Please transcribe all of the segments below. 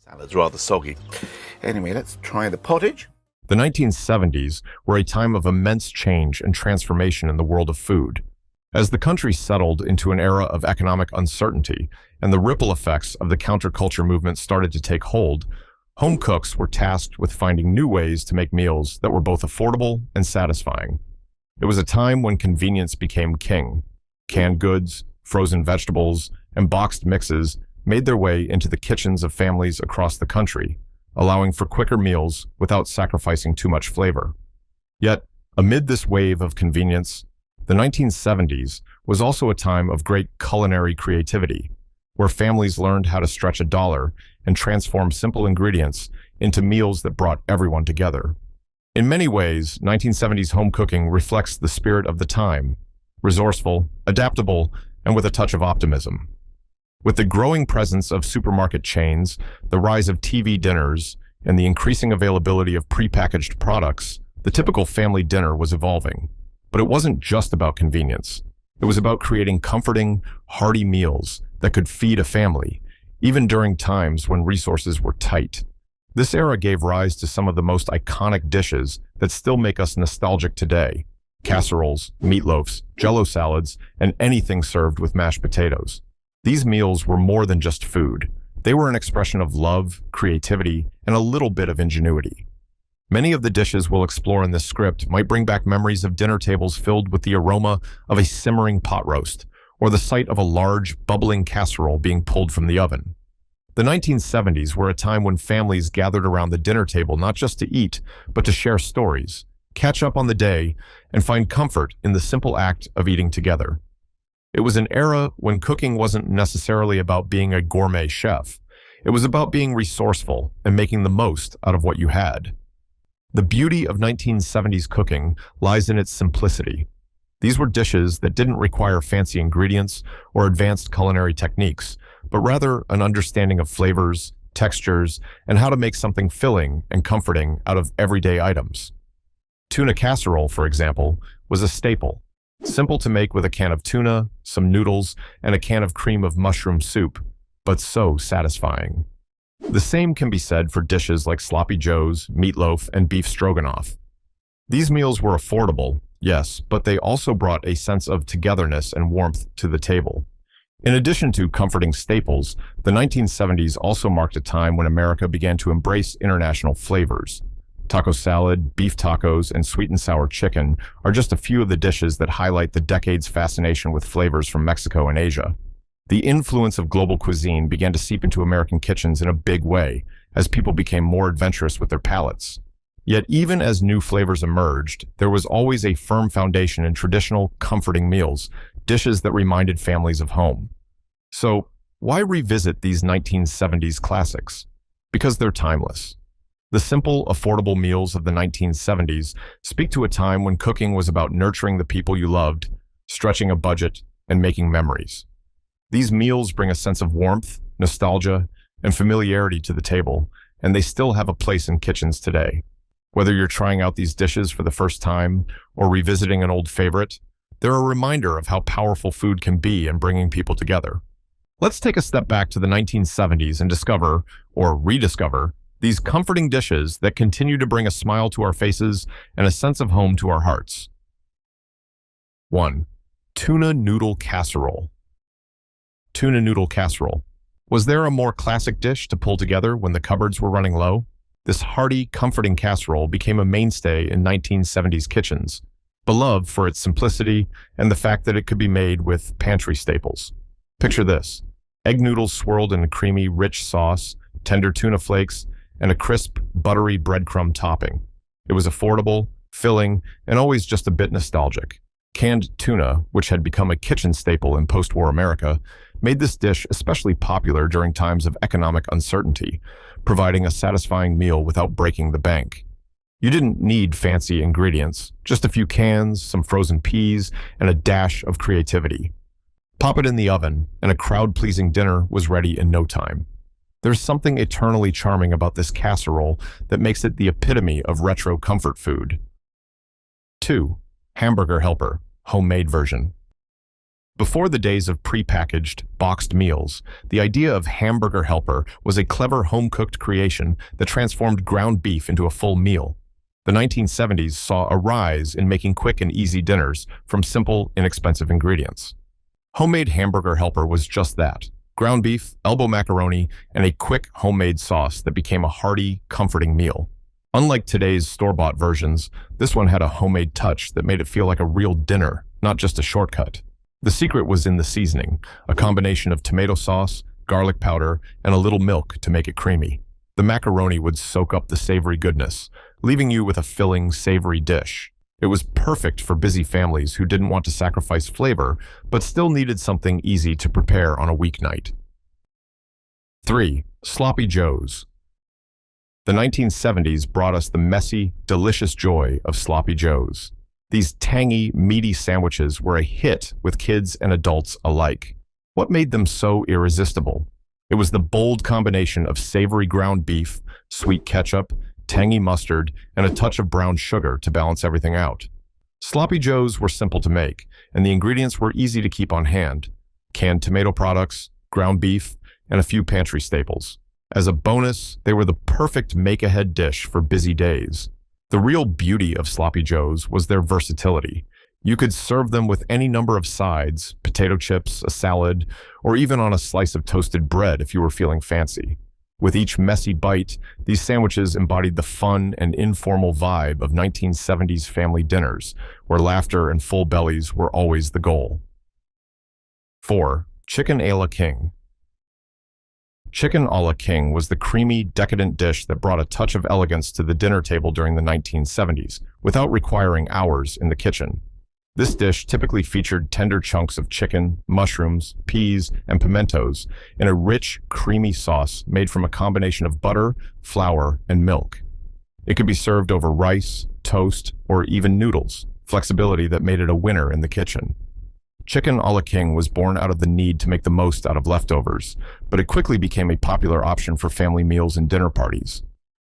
Salad's rather soggy. Anyway, let's try the pottage. The 1970s were a time of immense change and transformation in the world of food. As the country settled into an era of economic uncertainty and the ripple effects of the counterculture movement started to take hold, home cooks were tasked with finding new ways to make meals that were both affordable and satisfying. It was a time when convenience became king. Canned goods, frozen vegetables, and boxed mixes made their way into the kitchens of families across the country, allowing for quicker meals without sacrificing too much flavor. Yet, amid this wave of convenience, the 1970s was also a time of great culinary creativity, where families learned how to stretch a dollar and transform simple ingredients into meals that brought everyone together. In many ways, 1970s home cooking reflects the spirit of the time, resourceful, adaptable, and with a touch of optimism. With the growing presence of supermarket chains, the rise of TV dinners, and the increasing availability of prepackaged products, the typical family dinner was evolving. But it wasn't just about convenience. It was about creating comforting, hearty meals that could feed a family, even during times when resources were tight. This era gave rise to some of the most iconic dishes that still make us nostalgic today: casseroles, meatloafs, Jell-O salads, and anything served with mashed potatoes. These meals were more than just food. They were an expression of love, creativity, and a little bit of ingenuity. Many of the dishes we'll explore in this script might bring back memories of dinner tables filled with the aroma of a simmering pot roast, or the sight of a large, bubbling casserole being pulled from the oven. The 1970s were a time when families gathered around the dinner table not just to eat, but to share stories, catch up on the day, and find comfort in the simple act of eating together. It was an era when cooking wasn't necessarily about being a gourmet chef. It was about being resourceful and making the most out of what you had. The beauty of 1970s cooking lies in its simplicity. These were dishes that didn't require fancy ingredients or advanced culinary techniques, but rather an understanding of flavors, textures, and how to make something filling and comforting out of everyday items. Tuna casserole, for example, was a staple. Simple to make with a can of tuna, some noodles, and a can of cream of mushroom soup, but so satisfying. The same can be said for dishes like sloppy joes, meatloaf, and beef stroganoff. These meals were affordable, yes, but they also brought a sense of togetherness and warmth to the table. In addition to comforting staples, the 1970s also marked a time when America began to embrace international flavors. Taco salad, beef tacos, and sweet and sour chicken are just a few of the dishes that highlight the decade's fascination with flavors from Mexico and Asia. The influence of global cuisine began to seep into American kitchens in a big way as people became more adventurous with their palates. Yet even as new flavors emerged, there was always a firm foundation in traditional, comforting meals, dishes that reminded families of home. So, why revisit these 1970s classics? Because they're timeless. The simple, affordable meals of the 1970s speak to a time when cooking was about nurturing the people you loved, stretching a budget, and making memories. These meals bring a sense of warmth, nostalgia, and familiarity to the table, and they still have a place in kitchens today. Whether you're trying out these dishes for the first time or revisiting an old favorite, they're a reminder of how powerful food can be in bringing people together. Let's take a step back to the 1970s and discover, or rediscover, these comforting dishes that continue to bring a smile to our faces and a sense of home to our hearts. 1. Tuna noodle casserole. Tuna noodle casserole. Was there a more classic dish to pull together when the cupboards were running low? This hearty, comforting casserole became a mainstay in 1970s kitchens, beloved for its simplicity and the fact that it could be made with pantry staples. Picture this: egg noodles swirled in a creamy, rich sauce, tender tuna flakes, and a crisp, buttery breadcrumb topping. It was affordable, filling, and always just a bit nostalgic. Canned tuna, which had become a kitchen staple in post-war America, made this dish especially popular during times of economic uncertainty, providing a satisfying meal without breaking the bank. You didn't need fancy ingredients, just a few cans, some frozen peas, and a dash of creativity. Pop it in the oven, and a crowd-pleasing dinner was ready in no time. There's something eternally charming about this casserole that makes it the epitome of retro comfort food. 2. Hamburger helper, homemade version. Before the days of prepackaged, boxed meals, the idea of hamburger helper was a clever home-cooked creation that transformed ground beef into a full meal. The 1970s saw a rise in making quick and easy dinners from simple, inexpensive ingredients. Homemade hamburger helper was just that: ground beef, elbow macaroni, and a quick homemade sauce that became a hearty, comforting meal. Unlike today's store-bought versions, this one had a homemade touch that made it feel like a real dinner, not just a shortcut. The secret was in the seasoning, a combination of tomato sauce, garlic powder, and a little milk to make it creamy. The macaroni would soak up the savory goodness, leaving you with a filling, savory dish. It was perfect for busy families who didn't want to sacrifice flavor, but still needed something easy to prepare on a weeknight. 3. Sloppy Joes. The 1970s brought us the messy, delicious joy of sloppy joes. These tangy, meaty sandwiches were a hit with kids and adults alike. What made them so irresistible? It was the bold combination of savory ground beef, sweet ketchup, tangy mustard, and a touch of brown sugar to balance everything out. Sloppy joes were simple to make, and the ingredients were easy to keep on hand: canned tomato products, ground beef, and a few pantry staples. As a bonus, they were the perfect make-ahead dish for busy days. The real beauty of sloppy joes was their versatility. You could serve them with any number of sides: potato chips, a salad, or even on a slice of toasted bread if you were feeling fancy. With each messy bite, these sandwiches embodied the fun and informal vibe of 1970s family dinners, where laughter and full bellies were always the goal. 4. Chicken a la king. Chicken a la king was the creamy, decadent dish that brought a touch of elegance to the dinner table during the 1970s, without requiring hours in the kitchen. This dish typically featured tender chunks of chicken, mushrooms, peas, and pimentos in a rich, creamy sauce made from a combination of butter, flour, and milk. It could be served over rice, toast, or even noodles, flexibility that made it a winner in the kitchen. Chicken a la king was born out of the need to make the most out of leftovers, but it quickly became a popular option for family meals and dinner parties.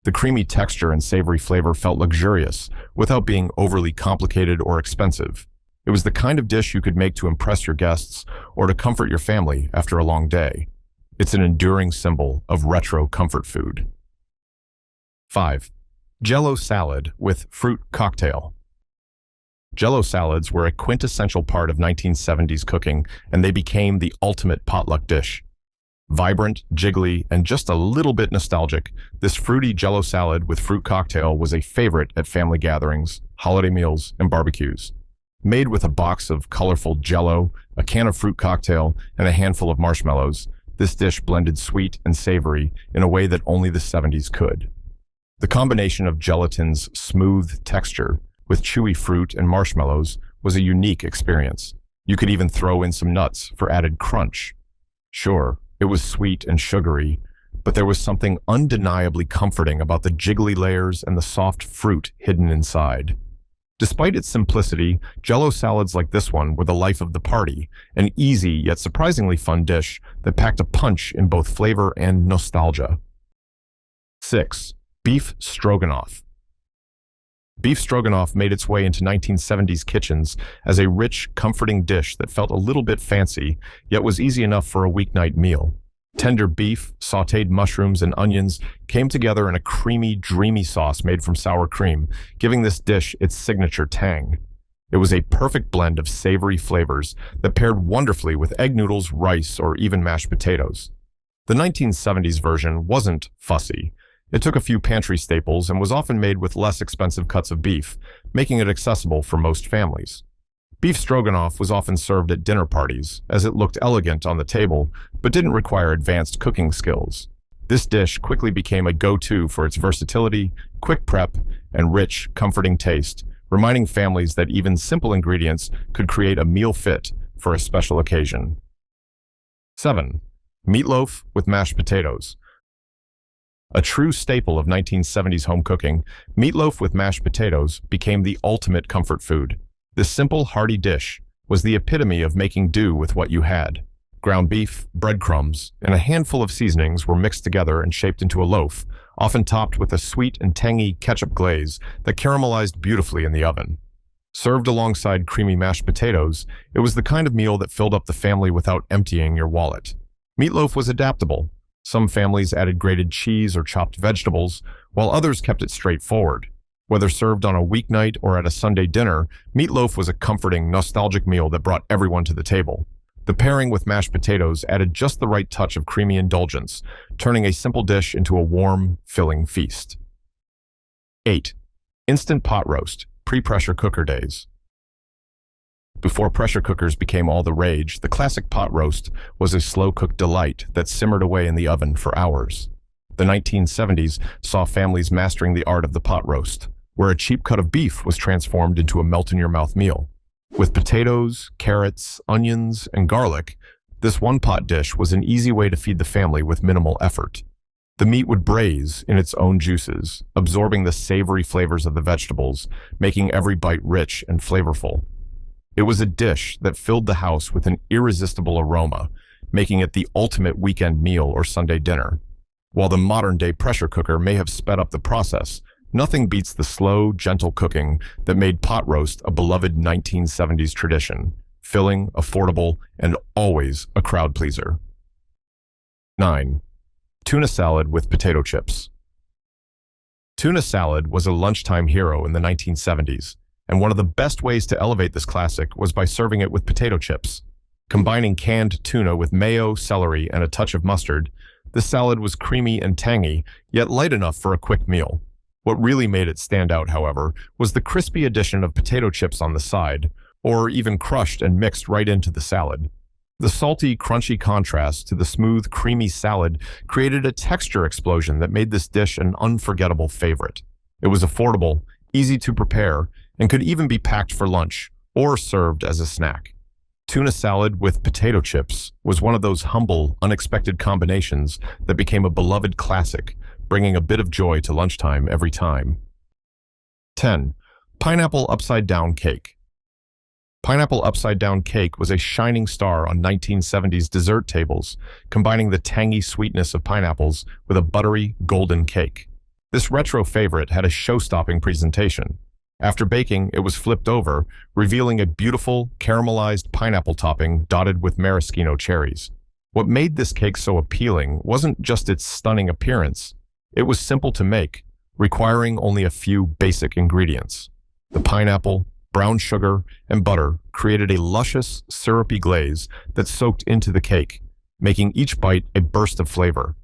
The creamy texture and savory flavor felt luxurious, without being overly complicated or expensive. It was the kind of dish you could make to impress your guests or to comfort your family after a long day. It's an enduring symbol of retro comfort food. 5. Jell-O salad with fruit cocktail. Jell-O salads were a quintessential part of 1970s cooking, and they became the ultimate potluck dish. Vibrant, jiggly, and just a little bit nostalgic, this fruity Jell-O salad with fruit cocktail was a favorite at family gatherings, holiday meals, and barbecues. Made with a box of colorful Jell-O, a can of fruit cocktail, and a handful of marshmallows, this dish blended sweet and savory in a way that only the 70s could. The combination of gelatin's smooth texture with chewy fruit and marshmallows was a unique experience. You could even throw in some nuts for added crunch. Sure, it was sweet and sugary, but there was something undeniably comforting about the jiggly layers and the soft fruit hidden inside. Despite its simplicity, Jell-O salads like this one were the life of the party, an easy yet surprisingly fun dish that packed a punch in both flavor and nostalgia. 6. Beef stroganoff. Beef stroganoff made its way into 1970s kitchens as a rich, comforting dish that felt a little bit fancy, yet was easy enough for a weeknight meal. Tender beef, sautéed mushrooms, and onions came together in a creamy, dreamy sauce made from sour cream, giving this dish its signature tang. It was a perfect blend of savory flavors that paired wonderfully with egg noodles, rice, or even mashed potatoes. The 1970s version wasn't fussy. It took a few pantry staples and was often made with less expensive cuts of beef, making it accessible for most families. Beef stroganoff was often served at dinner parties, as it looked elegant on the table, but didn't require advanced cooking skills. This dish quickly became a go-to for its versatility, quick prep, and rich, comforting taste, reminding families that even simple ingredients could create a meal fit for a special occasion. 7. Meatloaf with mashed potatoes. A true staple of 1970s home cooking, meatloaf with mashed potatoes became the ultimate comfort food. This simple, hearty dish was the epitome of making do with what you had. Ground beef, breadcrumbs, and a handful of seasonings were mixed together and shaped into a loaf, often topped with a sweet and tangy ketchup glaze that caramelized beautifully in the oven. Served alongside creamy mashed potatoes, it was the kind of meal that filled up the family without emptying your wallet. Meatloaf was adaptable. Some families added grated cheese or chopped vegetables, while others kept it straightforward. Whether served on a weeknight or at a Sunday dinner, meatloaf was a comforting, nostalgic meal that brought everyone to the table. The pairing with mashed potatoes added just the right touch of creamy indulgence, turning a simple dish into a warm, filling feast. 8. Instant pot roast, pre-pressure cooker days. Before pressure cookers became all the rage, the classic pot roast was a slow-cooked delight that simmered away in the oven for hours. The 1970s saw families mastering the art of the pot roast, where a cheap cut of beef was transformed into a melt-in-your-mouth meal. With potatoes, carrots, onions, and garlic, this one-pot dish was an easy way to feed the family with minimal effort. The meat would braise in its own juices, absorbing the savory flavors of the vegetables, making every bite rich and flavorful. It was a dish that filled the house with an irresistible aroma, making it the ultimate weekend meal or Sunday dinner. While the modern-day pressure cooker may have sped up the process, nothing beats the slow, gentle cooking that made pot roast a beloved 1970s tradition, filling, affordable, and always a crowd pleaser. 9. Tuna salad with potato chips. Tuna salad was a lunchtime hero in the 1970s, and one of the best ways to elevate this classic was by serving it with potato chips. Combining canned tuna with mayo, celery, and a touch of mustard, the salad was creamy and tangy, yet light enough for a quick meal. What really made it stand out, however, was the crispy addition of potato chips on the side, or even crushed and mixed right into the salad. The salty, crunchy contrast to the smooth, creamy salad created a texture explosion that made this dish an unforgettable favorite. It was affordable, easy to prepare, and could even be packed for lunch or served as a snack. Tuna salad with potato chips was one of those humble, unexpected combinations that became a beloved classic, bringing a bit of joy to lunchtime every time. 10. Pineapple upside-down cake. Pineapple upside-down cake was a shining star on 1970s dessert tables, combining the tangy sweetness of pineapples with a buttery, golden cake. This retro favorite had a show-stopping presentation. After baking, it was flipped over, revealing a beautiful, caramelized pineapple topping dotted with maraschino cherries. What made this cake so appealing wasn't just its stunning appearance. It was simple to make, requiring only a few basic ingredients. The pineapple, brown sugar, and butter created a luscious, syrupy glaze that soaked into the cake, making each bite a burst of flavor.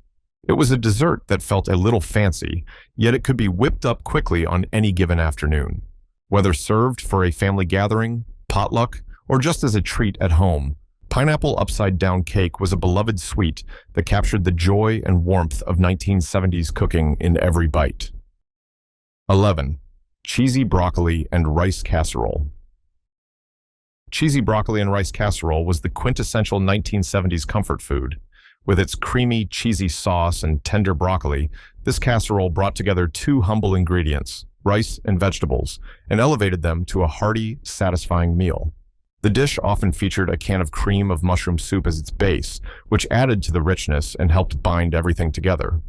It was a dessert that felt a little fancy, yet it could be whipped up quickly on any given afternoon. Whether served for a family gathering, potluck, or just as a treat at home, pineapple upside-down cake was a beloved sweet that captured the joy and warmth of 1970s cooking in every bite. 11. Cheesy broccoli and rice casserole. Cheesy broccoli and rice casserole was the quintessential 1970s comfort food. With its creamy, cheesy sauce and tender broccoli, this casserole brought together two humble ingredients, rice and vegetables, and elevated them to a hearty, satisfying meal. The dish often featured a can of cream of mushroom soup as its base, which added to the richness and helped bind everything together.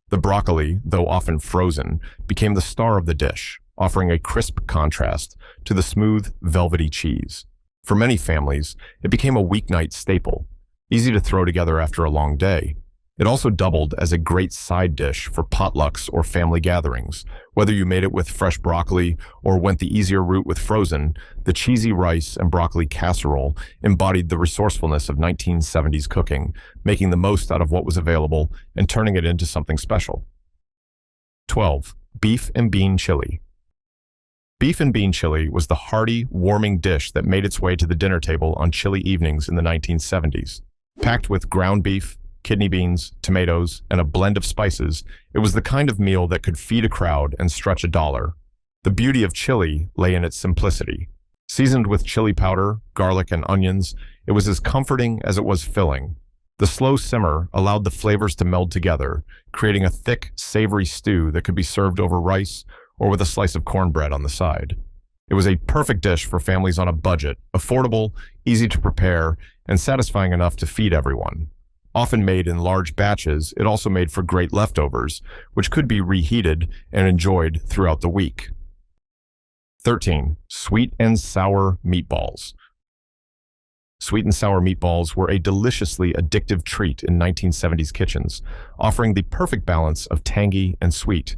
The broccoli, though often frozen, became the star of the dish, offering a crisp contrast to the smooth, velvety cheese. For many families, it became a weeknight staple, easy to throw together after a long day. It also doubled as a great side dish for potlucks or family gatherings. Whether you made it with fresh broccoli or went the easier route with frozen, the cheesy rice and broccoli casserole embodied the resourcefulness of 1970s cooking, making the most out of what was available and turning it into something special. 12. Beef and bean chili. Beef and bean chili was the hearty, warming dish that made its way to the dinner table on chilly evenings in the 1970s. Packed with ground beef, kidney beans, tomatoes, and a blend of spices, it was the kind of meal that could feed a crowd and stretch $1. The beauty of chili lay in its simplicity. Seasoned with chili powder, garlic, and onions, it was as comforting as it was filling. The slow simmer allowed the flavors to meld together, creating a thick, savory stew that could be served over rice or with a slice of cornbread on the side. It was a perfect dish for families on a budget, affordable, easy to prepare, and satisfying enough to feed everyone. Often made in large batches, it also made for great leftovers, which could be reheated and enjoyed throughout the week. 13. Sweet and sour meatballs. Sweet and sour meatballs were a deliciously addictive treat in 1970s kitchens, offering the perfect balance of tangy and sweet.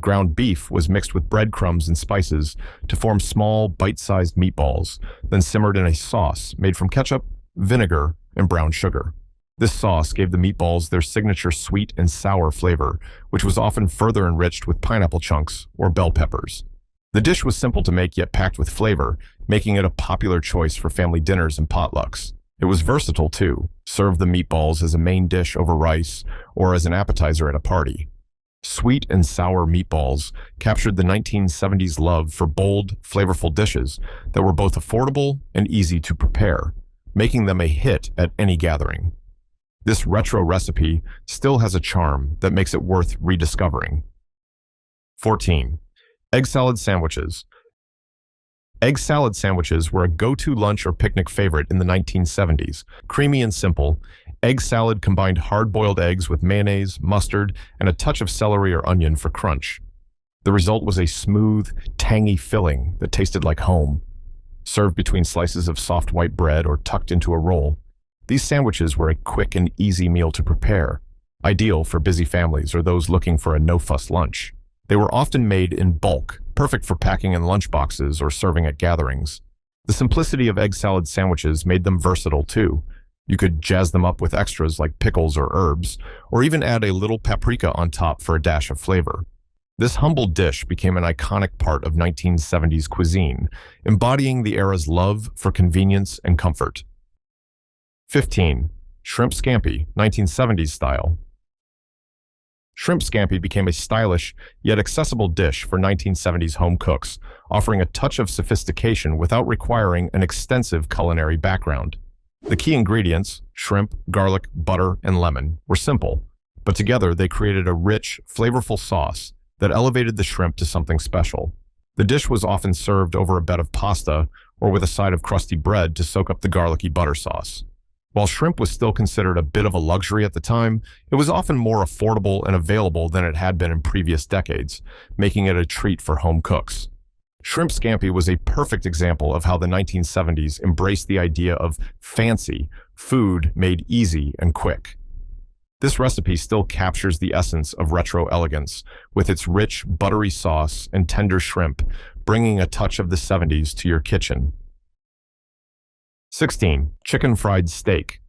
Ground beef was mixed with breadcrumbs and spices to form small, bite-sized meatballs, then simmered in a sauce made from ketchup, vinegar, and brown sugar. This sauce gave the meatballs their signature sweet and sour flavor, which was often further enriched with pineapple chunks or bell peppers. The dish was simple to make yet packed with flavor, making it a popular choice for family dinners and potlucks. It was versatile too. Serve the meatballs as a main dish over rice or as an appetizer at a party. Sweet and sour meatballs captured the 1970s love for bold, flavorful dishes that were both affordable and easy to prepare, making them a hit at any gathering. This retro recipe still has a charm that makes it worth rediscovering. 14. Egg salad sandwiches. Egg salad sandwiches were a go-to lunch or picnic favorite in the 1970s. Creamy and simple, egg salad combined hard-boiled eggs with mayonnaise, mustard, and a touch of celery or onion for crunch. The result was a smooth, tangy filling that tasted like home. Served between slices of soft white bread or tucked into a roll, these sandwiches were a quick and easy meal to prepare, ideal for busy families or those looking for a no-fuss lunch. They were often made in bulk, perfect for packing in lunchboxes or serving at gatherings. The simplicity of egg salad sandwiches made them versatile too. You could jazz them up with extras like pickles or herbs, or even add a little paprika on top for a dash of flavor. This humble dish became an iconic part of 1970s cuisine, embodying the era's love for convenience and comfort. 15. Shrimp scampi, 1970s style. Shrimp scampi became a stylish yet accessible dish for 1970s home cooks, offering a touch of sophistication without requiring an extensive culinary background. The key ingredients, shrimp, garlic, butter, and lemon, were simple, but together they created a rich, flavorful sauce that elevated the shrimp to something special. The dish was often served over a bed of pasta or with a side of crusty bread to soak up the garlicky butter sauce. While shrimp was still considered a bit of a luxury at the time, it was often more affordable and available than it had been in previous decades, making it a treat for home cooks. Shrimp scampi was a perfect example of how the 1970s embraced the idea of fancy food made easy and quick. This recipe still captures the essence of retro elegance, with its rich, buttery sauce and tender shrimp, bringing a touch of the 70s to your kitchen. 16. Chicken fried steak.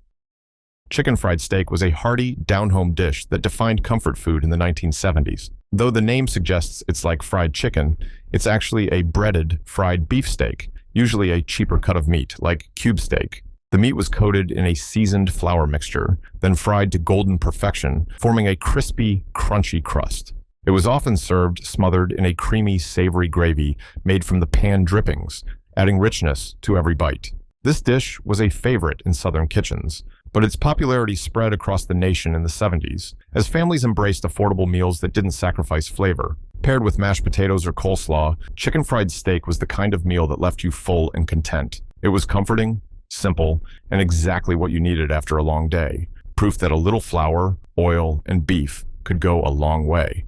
Chicken fried steak was a hearty, down-home dish that defined comfort food in the 1970s. Though the name suggests it's like fried chicken, it's actually a breaded, fried beef steak, usually a cheaper cut of meat, like cube steak. The meat was coated in a seasoned flour mixture, then fried to golden perfection, forming a crispy, crunchy crust. It was often served smothered in a creamy, savory gravy made from the pan drippings, adding richness to every bite. This dish was a favorite in Southern kitchens, but its popularity spread across the nation in the 70s, as families embraced affordable meals that didn't sacrifice flavor. Paired with mashed potatoes or coleslaw, chicken fried steak was the kind of meal that left you full and content. It was comforting, simple, and exactly what you needed after a long day. Proof that a little flour, oil, and beef could go a long way.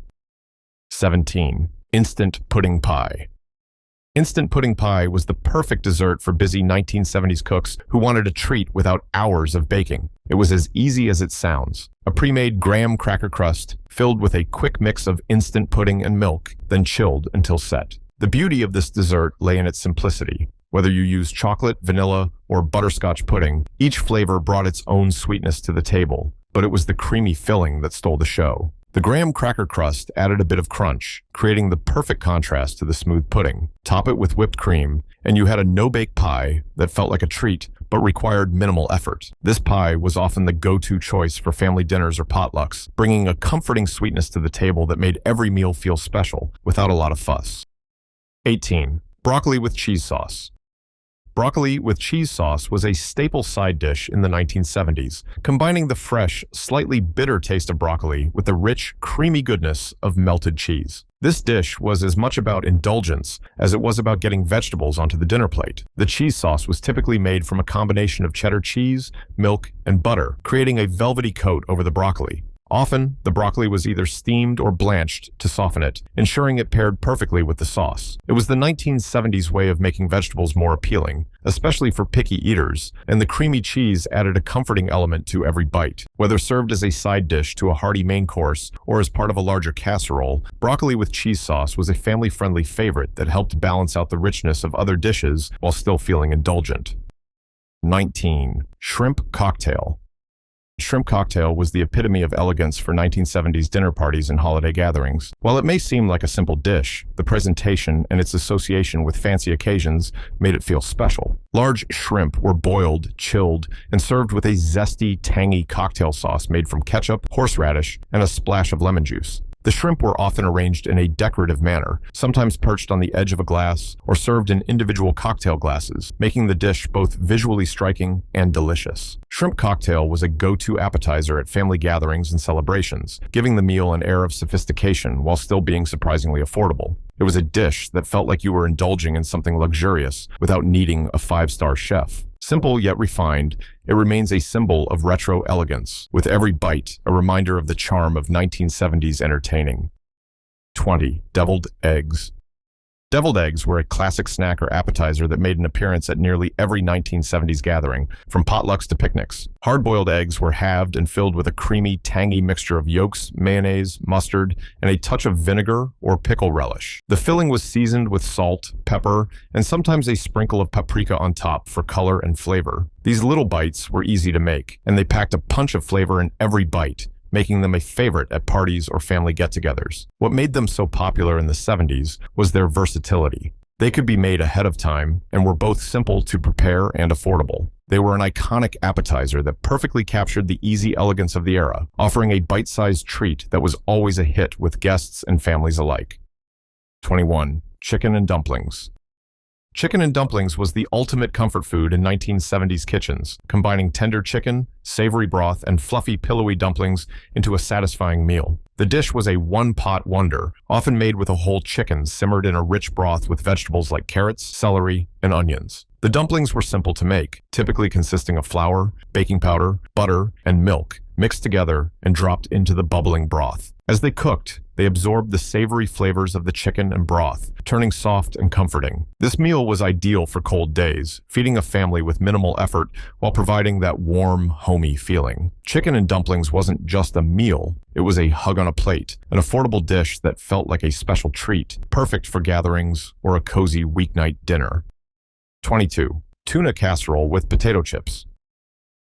17. Instant pudding pie. Instant pudding pie was the perfect dessert for busy 1970s cooks who wanted a treat without hours of baking. It was as easy as it sounds. A pre-made graham cracker crust filled with a quick mix of instant pudding and milk, then chilled until set. The beauty of this dessert lay in its simplicity. Whether you use chocolate, vanilla, or butterscotch pudding, each flavor brought its own sweetness to the table, but it was the creamy filling that stole the show. The graham cracker crust added a bit of crunch, creating the perfect contrast to the smooth pudding. Top it with whipped cream, and you had a no-bake pie that felt like a treat, but required minimal effort. This pie was often the go-to choice for family dinners or potlucks, bringing a comforting sweetness to the table that made every meal feel special, without a lot of fuss. 18. Broccoli with cheese sauce. Broccoli with cheese sauce was a staple side dish in the 1970s, combining the fresh, slightly bitter taste of broccoli with the rich, creamy goodness of melted cheese. This dish was as much about indulgence as it was about getting vegetables onto the dinner plate. The cheese sauce was typically made from a combination of cheddar cheese, milk, and butter, creating a velvety coat over the broccoli. Often, the broccoli was either steamed or blanched to soften it, ensuring it paired perfectly with the sauce. It was the 1970s way of making vegetables more appealing, especially for picky eaters, and the creamy cheese added a comforting element to every bite. Whether served as a side dish to a hearty main course or as part of a larger casserole, broccoli with cheese sauce was a family-friendly favorite that helped balance out the richness of other dishes while still feeling indulgent. 19. Shrimp cocktail. Shrimp cocktail was the epitome of elegance for 1970s dinner parties and holiday gatherings. While it may seem like a simple dish, the presentation and its association with fancy occasions made it feel special. Large shrimp were boiled, chilled, and served with a zesty, tangy cocktail sauce made from ketchup, horseradish, and a splash of lemon juice. The shrimp were often arranged in a decorative manner, sometimes perched on the edge of a glass or served in individual cocktail glasses, making the dish both visually striking and delicious. Shrimp cocktail was a go-to appetizer at family gatherings and celebrations, giving the meal an air of sophistication while still being surprisingly affordable. It was a dish that felt like you were indulging in something luxurious without needing a five-star chef. Simple yet refined, it remains a symbol of retro elegance, with every bite a reminder of the charm of 1970s entertaining. 20. Deviled eggs. Deviled eggs were a classic snack or appetizer that made an appearance at nearly every 1970s gathering, from potlucks to picnics. Hard-boiled eggs were halved and filled with a creamy, tangy mixture of yolks, mayonnaise, mustard, and a touch of vinegar or pickle relish. The filling was seasoned with salt, pepper, and sometimes a sprinkle of paprika on top for color and flavor. These little bites were easy to make, and they packed a punch of flavor in every bite, making them a favorite at parties or family get-togethers. What made them so popular in the 70s was their versatility. They could be made ahead of time and were both simple to prepare and affordable. They were an iconic appetizer that perfectly captured the easy elegance of the era, offering a bite-sized treat that was always a hit with guests and families alike. 21. Chicken and dumplings. Chicken and dumplings was the ultimate comfort food in 1970s kitchens, combining tender chicken, savory broth, and fluffy, pillowy dumplings into a satisfying meal. The dish was a one-pot wonder, often made with a whole chicken simmered in a rich broth with vegetables like carrots, celery, and onions. The dumplings were simple to make, typically consisting of flour, baking powder, butter, and milk, mixed together and dropped into the bubbling broth. As they cooked, they absorbed the savory flavors of the chicken and broth, turning soft and comforting. This meal was ideal for cold days, feeding a family with minimal effort while providing that warm, homey feeling. Chicken and dumplings wasn't just a meal, it was a hug on a plate, an affordable dish that felt like a special treat, perfect for gatherings or a cozy weeknight dinner. 22. Tuna casserole with potato chips.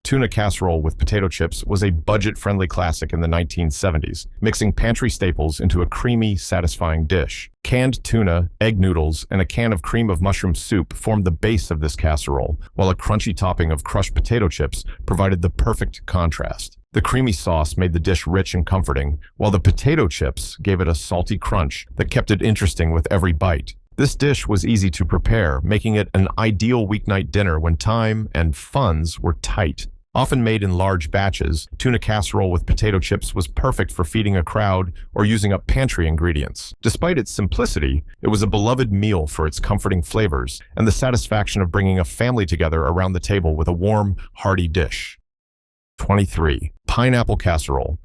Tuna casserole with potato chips was a budget-friendly classic in the 1970s, mixing pantry staples into a creamy, satisfying dish. Canned tuna, egg noodles, and a can of cream of mushroom soup formed the base of this casserole, while a crunchy topping of crushed potato chips provided the perfect contrast. The creamy sauce made the dish rich and comforting, while the potato chips gave it a salty crunch that kept it interesting with every bite. This dish was easy to prepare, making it an ideal weeknight dinner when time and funds were tight. Often made in large batches, tuna casserole with potato chips was perfect for feeding a crowd or using up pantry ingredients. Despite its simplicity, it was a beloved meal for its comforting flavors and the satisfaction of bringing a family together around the table with a warm, hearty dish. 23. Pineapple casserole.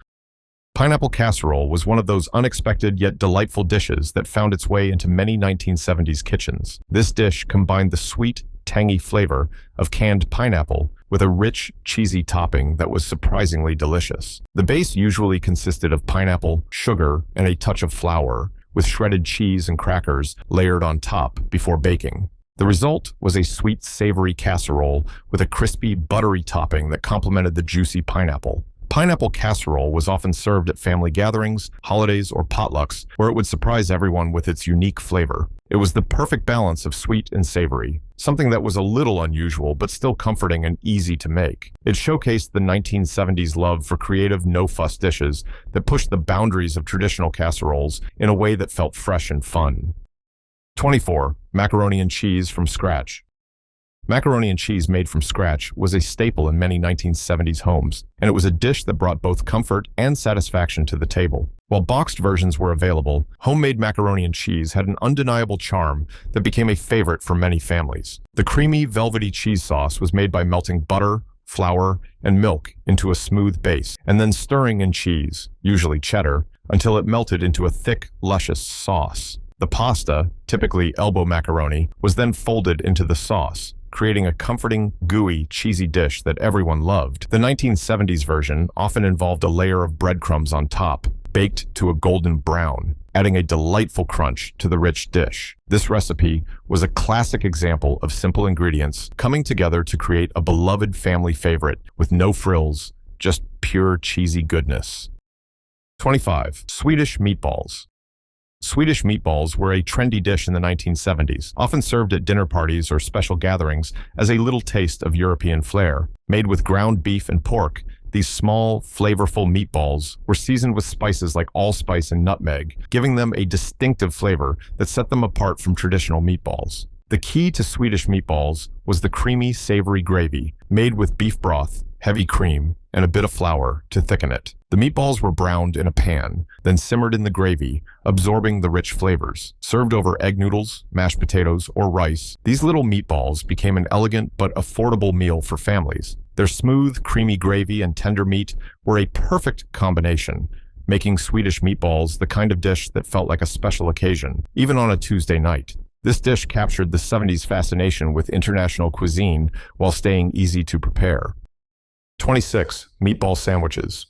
Pineapple casserole was one of those unexpected yet delightful dishes that found its way into many 1970s kitchens. This dish combined the sweet, tangy flavor of canned pineapple with a rich, cheesy topping that was surprisingly delicious. The base usually consisted of pineapple, sugar, and a touch of flour, with shredded cheese and crackers layered on top before baking. The result was a sweet, savory casserole with a crispy, buttery topping that complemented the juicy pineapple. Pineapple casserole was often served at family gatherings, holidays, or potlucks, where it would surprise everyone with its unique flavor. It was the perfect balance of sweet and savory, something that was a little unusual but still comforting and easy to make. It showcased the 1970s love for creative, no-fuss dishes that pushed the boundaries of traditional casseroles in a way that felt fresh and fun. 24. Macaroni and cheese from scratch. Macaroni and cheese made from scratch was a staple in many 1970s homes, and it was a dish that brought both comfort and satisfaction to the table. While boxed versions were available, homemade macaroni and cheese had an undeniable charm that became a favorite for many families. The creamy, velvety cheese sauce was made by melting butter, flour, and milk into a smooth base, and then stirring in cheese, usually cheddar, until it melted into a thick, luscious sauce. The pasta, typically elbow macaroni, was then folded into the sauce, creating a comforting, gooey, cheesy dish that everyone loved. The 1970s version often involved a layer of breadcrumbs on top, baked to a golden brown, adding a delightful crunch to the rich dish. This recipe was a classic example of simple ingredients coming together to create a beloved family favorite with no frills, just pure cheesy goodness. 25. Swedish meatballs. Swedish meatballs were a trendy dish in the 1970s, often served at dinner parties or special gatherings as a little taste of European flair. Made with ground beef and pork, these small, flavorful meatballs were seasoned with spices like allspice and nutmeg, giving them a distinctive flavor that set them apart from traditional meatballs. The key to Swedish meatballs was the creamy, savory gravy, made with beef broth, heavy cream, and a bit of flour to thicken it. The meatballs were browned in a pan, then simmered in the gravy, absorbing the rich flavors. Served over egg noodles, mashed potatoes, or rice, these little meatballs became an elegant but affordable meal for families. Their smooth, creamy gravy and tender meat were a perfect combination, making Swedish meatballs the kind of dish that felt like a special occasion, even on a Tuesday night. This dish captured the 70s fascination with international cuisine while staying easy to prepare. 26. Meatball sandwiches.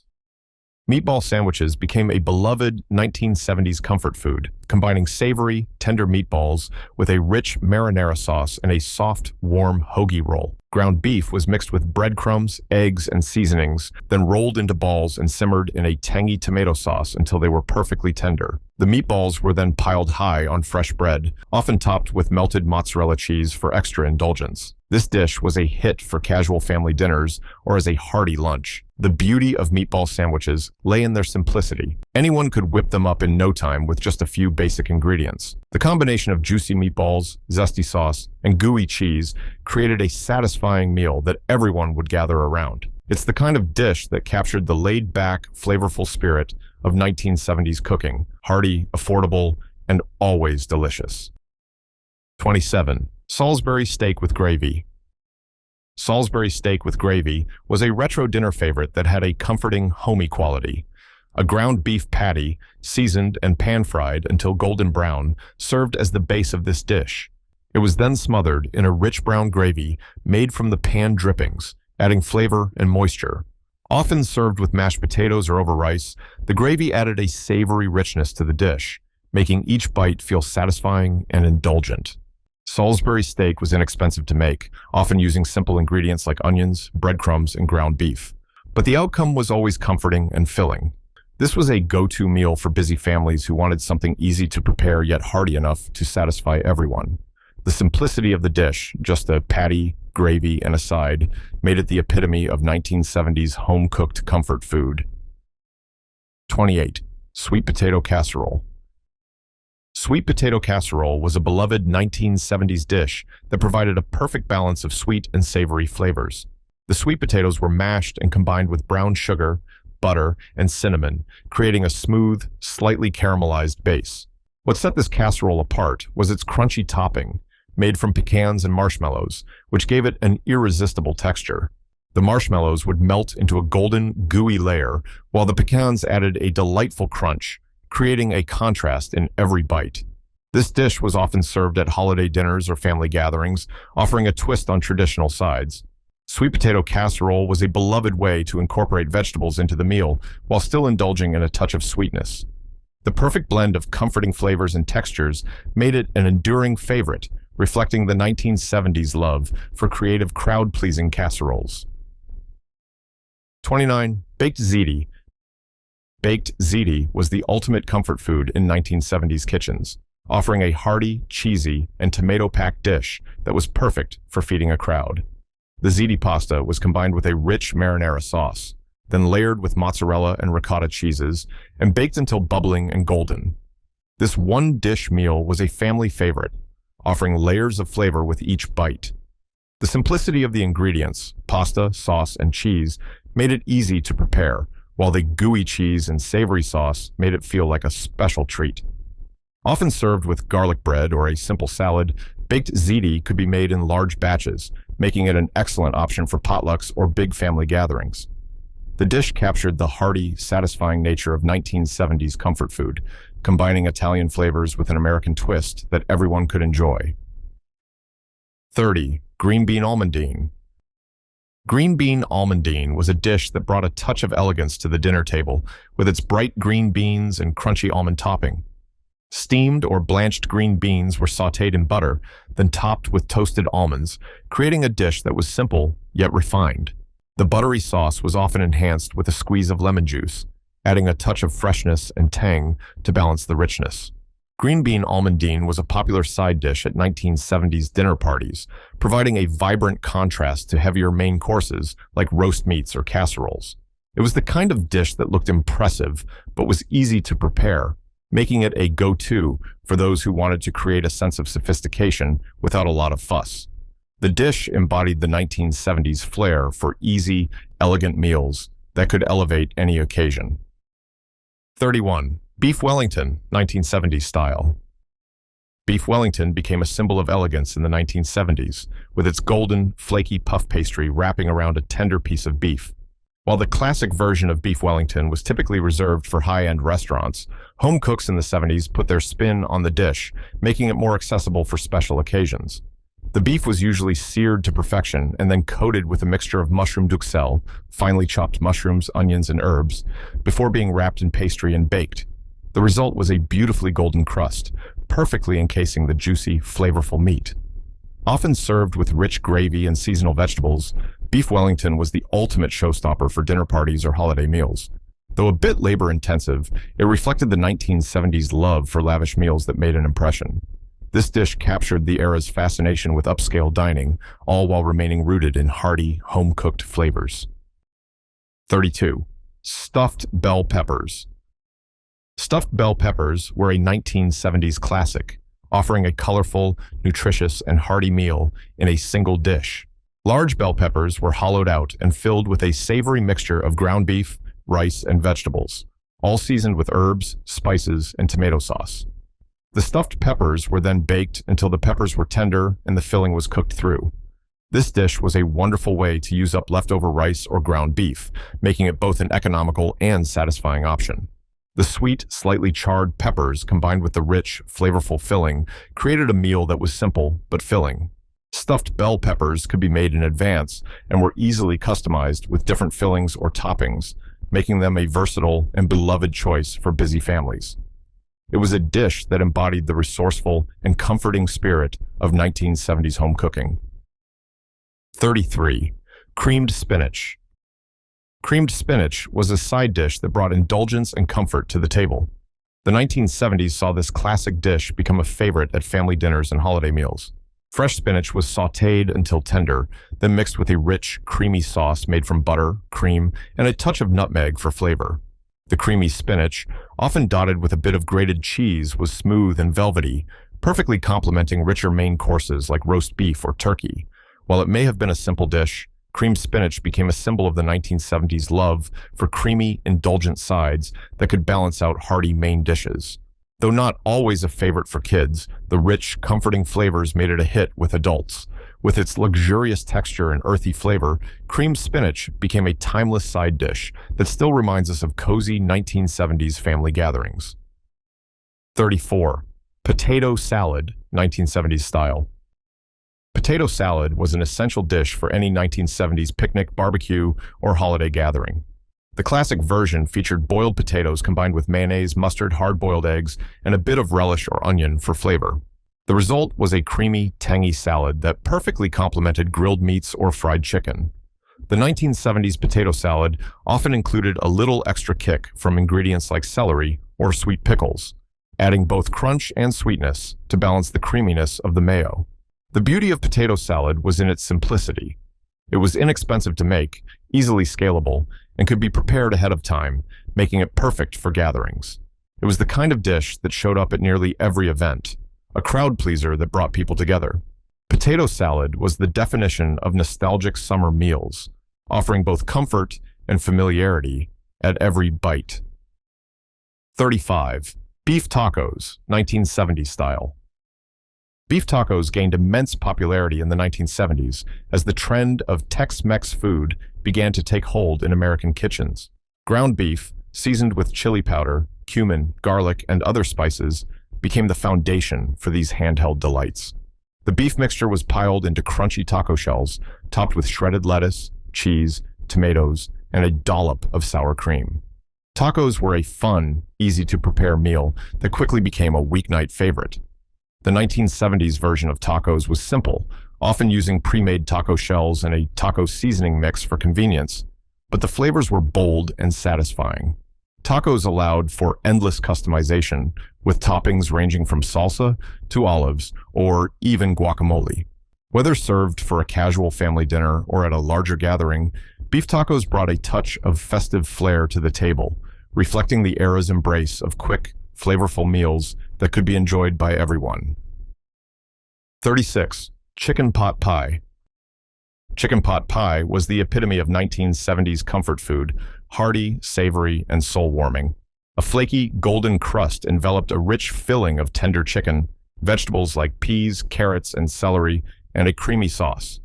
Meatball sandwiches became a beloved 1970s comfort food, combining savory, tender meatballs with a rich marinara sauce and a soft, warm hoagie roll. Ground beef was mixed with breadcrumbs, eggs, and seasonings, then rolled into balls and simmered in a tangy tomato sauce until they were perfectly tender. The meatballs were then piled high on fresh bread, often topped with melted mozzarella cheese for extra indulgence. This dish was a hit for casual family dinners or as a hearty lunch. The beauty of meatball sandwiches lay in their simplicity. Anyone could whip them up in no time with just a few basic ingredients. The combination of juicy meatballs, zesty sauce, and gooey cheese created a satisfying meal that everyone would gather around. It's the kind of dish that captured the laid-back, flavorful spirit of 1970s cooking, hearty, affordable, and always delicious. 27. Salisbury steak with gravy. Salisbury steak with gravy was a retro dinner favorite that had a comforting, homey quality. A ground beef patty, seasoned and pan-fried until golden brown, served as the base of this dish. It was then smothered in a rich brown gravy made from the pan drippings, adding flavor and moisture. Often served with mashed potatoes or over rice, the gravy added a savory richness to the dish, making each bite feel satisfying and indulgent. Salisbury steak was inexpensive to make, often using simple ingredients like onions, breadcrumbs, and ground beef. But the outcome was always comforting and filling. This was a go-to meal for busy families who wanted something easy to prepare yet hearty enough to satisfy everyone. The simplicity of the dish, just a patty, gravy, and a side, made it the epitome of 1970s home-cooked comfort food. 28. Sweet potato casserole. Sweet potato casserole was a beloved 1970s dish that provided a perfect balance of sweet and savory flavors. The sweet potatoes were mashed and combined with brown sugar, butter, and cinnamon, creating a smooth, slightly caramelized base. What set this casserole apart was its crunchy topping, made from pecans and marshmallows, which gave it an irresistible texture. The marshmallows would melt into a golden, gooey layer, while the pecans added a delightful crunch, creating a contrast in every bite. This dish was often served at holiday dinners or family gatherings, offering a twist on traditional sides. Sweet potato casserole was a beloved way to incorporate vegetables into the meal while still indulging in a touch of sweetness. The perfect blend of comforting flavors and textures made it an enduring favorite, reflecting the 1970s love for creative, crowd-pleasing casseroles. 29. Baked ziti. Baked ziti was the ultimate comfort food in 1970s kitchens, offering a hearty, cheesy, and tomato-packed dish that was perfect for feeding a crowd. The ziti pasta was combined with a rich marinara sauce, then layered with mozzarella and ricotta cheeses, and baked until bubbling and golden. This one-dish meal was a family favorite, offering layers of flavor with each bite. The simplicity of the ingredients, pasta, sauce, and cheese, made it easy to prepare, while the gooey cheese and savory sauce made it feel like a special treat. Often served with garlic bread or a simple salad, baked ziti could be made in large batches, making it an excellent option for potlucks or big family gatherings. The dish captured the hearty, satisfying nature of 1970s comfort food, combining Italian flavors with an American twist that everyone could enjoy. 30. Green bean almondine. Green bean almondine was a dish that brought a touch of elegance to the dinner table with its bright green beans and crunchy almond topping. Steamed or blanched green beans were sautéed in butter, then topped with toasted almonds, creating a dish that was simple yet refined. The buttery sauce was often enhanced with a squeeze of lemon juice, adding a touch of freshness and tang to balance the richness. Green bean almondine was a popular side dish at 1970s dinner parties, providing a vibrant contrast to heavier main courses like roast meats or casseroles. It was the kind of dish that looked impressive but was easy to prepare, making it a go-to for those who wanted to create a sense of sophistication without a lot of fuss. The dish embodied the 1970s flair for easy, elegant meals that could elevate any occasion. 31. Beef Wellington, 1970s style. Beef Wellington became a symbol of elegance in the 1970s, with its golden, flaky puff pastry wrapping around a tender piece of beef. While the classic version of beef Wellington was typically reserved for high-end restaurants, home cooks in the 70s put their spin on the dish, making it more accessible for special occasions. The beef was usually seared to perfection and then coated with a mixture of mushroom duxelle, finely chopped mushrooms, onions, and herbs, before being wrapped in pastry and baked. The result was a beautifully golden crust, perfectly encasing the juicy, flavorful meat. Often served with rich gravy and seasonal vegetables, beef Wellington was the ultimate showstopper for dinner parties or holiday meals. Though a bit labor-intensive, it reflected the 1970s love for lavish meals that made an impression. This dish captured the era's fascination with upscale dining, all while remaining rooted in hearty, home-cooked flavors. 32. Stuffed bell peppers. Stuffed bell peppers were a 1970s classic, offering a colorful, nutritious, and hearty meal in a single dish. Large bell peppers were hollowed out and filled with a savory mixture of ground beef, rice, and vegetables, all seasoned with herbs, spices, and tomato sauce. The stuffed peppers were then baked until the peppers were tender and the filling was cooked through. This dish was a wonderful way to use up leftover rice or ground beef, making it both an economical and satisfying option. The sweet, slightly charred peppers combined with the rich, flavorful filling created a meal that was simple but filling. Stuffed bell peppers could be made in advance and were easily customized with different fillings or toppings, making them a versatile and beloved choice for busy families. It was a dish that embodied the resourceful and comforting spirit of 1970s home cooking. 33. Creamed spinach. Creamed spinach was a side dish that brought indulgence and comfort to the table. The 1970s saw this classic dish become a favorite at family dinners and holiday meals. Fresh spinach was sautéed until tender, then mixed with a rich, creamy sauce made from butter, cream, and a touch of nutmeg for flavor. The creamy spinach, often dotted with a bit of grated cheese, was smooth and velvety, perfectly complementing richer main courses like roast beef or turkey. While it may have been a simple dish, creamed spinach became a symbol of the 1970s love for creamy, indulgent sides that could balance out hearty main dishes. Though not always a favorite for kids, the rich, comforting flavors made it a hit with adults. With its luxurious texture and earthy flavor, creamed spinach became a timeless side dish that still reminds us of cozy 1970s family gatherings. 34. Potato salad, 1970s style. Potato salad was an essential dish for any 1970s picnic, barbecue, or holiday gathering. The classic version featured boiled potatoes combined with mayonnaise, mustard, hard-boiled eggs, and a bit of relish or onion for flavor. The result was a creamy, tangy salad that perfectly complemented grilled meats or fried chicken. The 1970s potato salad often included a little extra kick from ingredients like celery or sweet pickles, adding both crunch and sweetness to balance the creaminess of the mayo. The beauty of potato salad was in its simplicity. It was inexpensive to make, easily scalable, and could be prepared ahead of time, making it perfect for gatherings. It was the kind of dish that showed up at nearly every event, a crowd pleaser that brought people together. Potato salad was the definition of nostalgic summer meals, offering both comfort and familiarity at every bite. 35. Beef tacos, 1970s style. Beef tacos gained immense popularity in the 1970s as the trend of Tex-Mex food began to take hold in American kitchens. Ground beef, seasoned with chili powder, cumin, garlic, and other spices, became the foundation for these handheld delights. The beef mixture was piled into crunchy taco shells, topped with shredded lettuce, cheese, tomatoes, and a dollop of sour cream. Tacos were a fun, easy-to-prepare meal that quickly became a weeknight favorite. The 1970s version of tacos was simple, often using pre-made taco shells and a taco seasoning mix for convenience, but the flavors were bold and satisfying. Tacos allowed for endless customization, with toppings ranging from salsa to olives or even guacamole. Whether served for a casual family dinner or at a larger gathering, beef tacos brought a touch of festive flair to the table, reflecting the era's embrace of quick, flavorful meals that could be enjoyed by everyone. 36. Chicken pot pie. Chicken pot pie was the epitome of 1970s comfort food, hearty, savory, and soul-warming. A flaky, golden crust enveloped a rich filling of tender chicken, vegetables like peas, carrots, and celery, and a creamy sauce.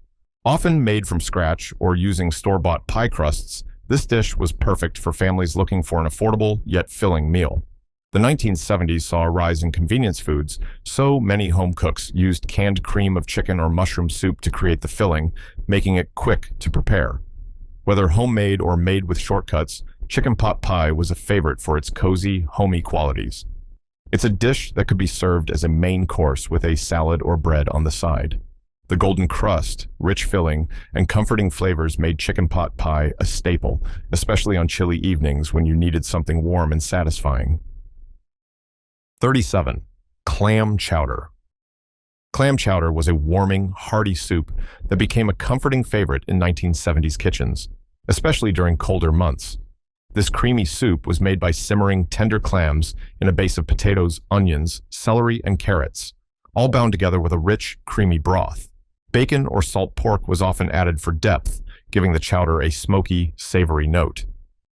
Often made from scratch or using store-bought pie crusts, this dish was perfect for families looking for an affordable yet filling meal. The 1970s saw a rise in convenience foods, so many home cooks used canned cream of chicken or mushroom soup to create the filling, making it quick to prepare. Whether homemade or made with shortcuts, chicken pot pie was a favorite for its cozy, homey qualities. It's a dish that could be served as a main course with a salad or bread on the side. The golden crust, rich filling, and comforting flavors made chicken pot pie a staple, especially on chilly evenings when you needed something warm and satisfying. 37. Clam chowder. Clam chowder was a warming, hearty soup that became a comforting favorite in 1970s kitchens, especially during colder months. This creamy soup was made by simmering tender clams in a base of potatoes, onions, celery, and carrots, all bound together with a rich, creamy broth. Bacon or salt pork was often added for depth, giving the chowder a smoky, savory note.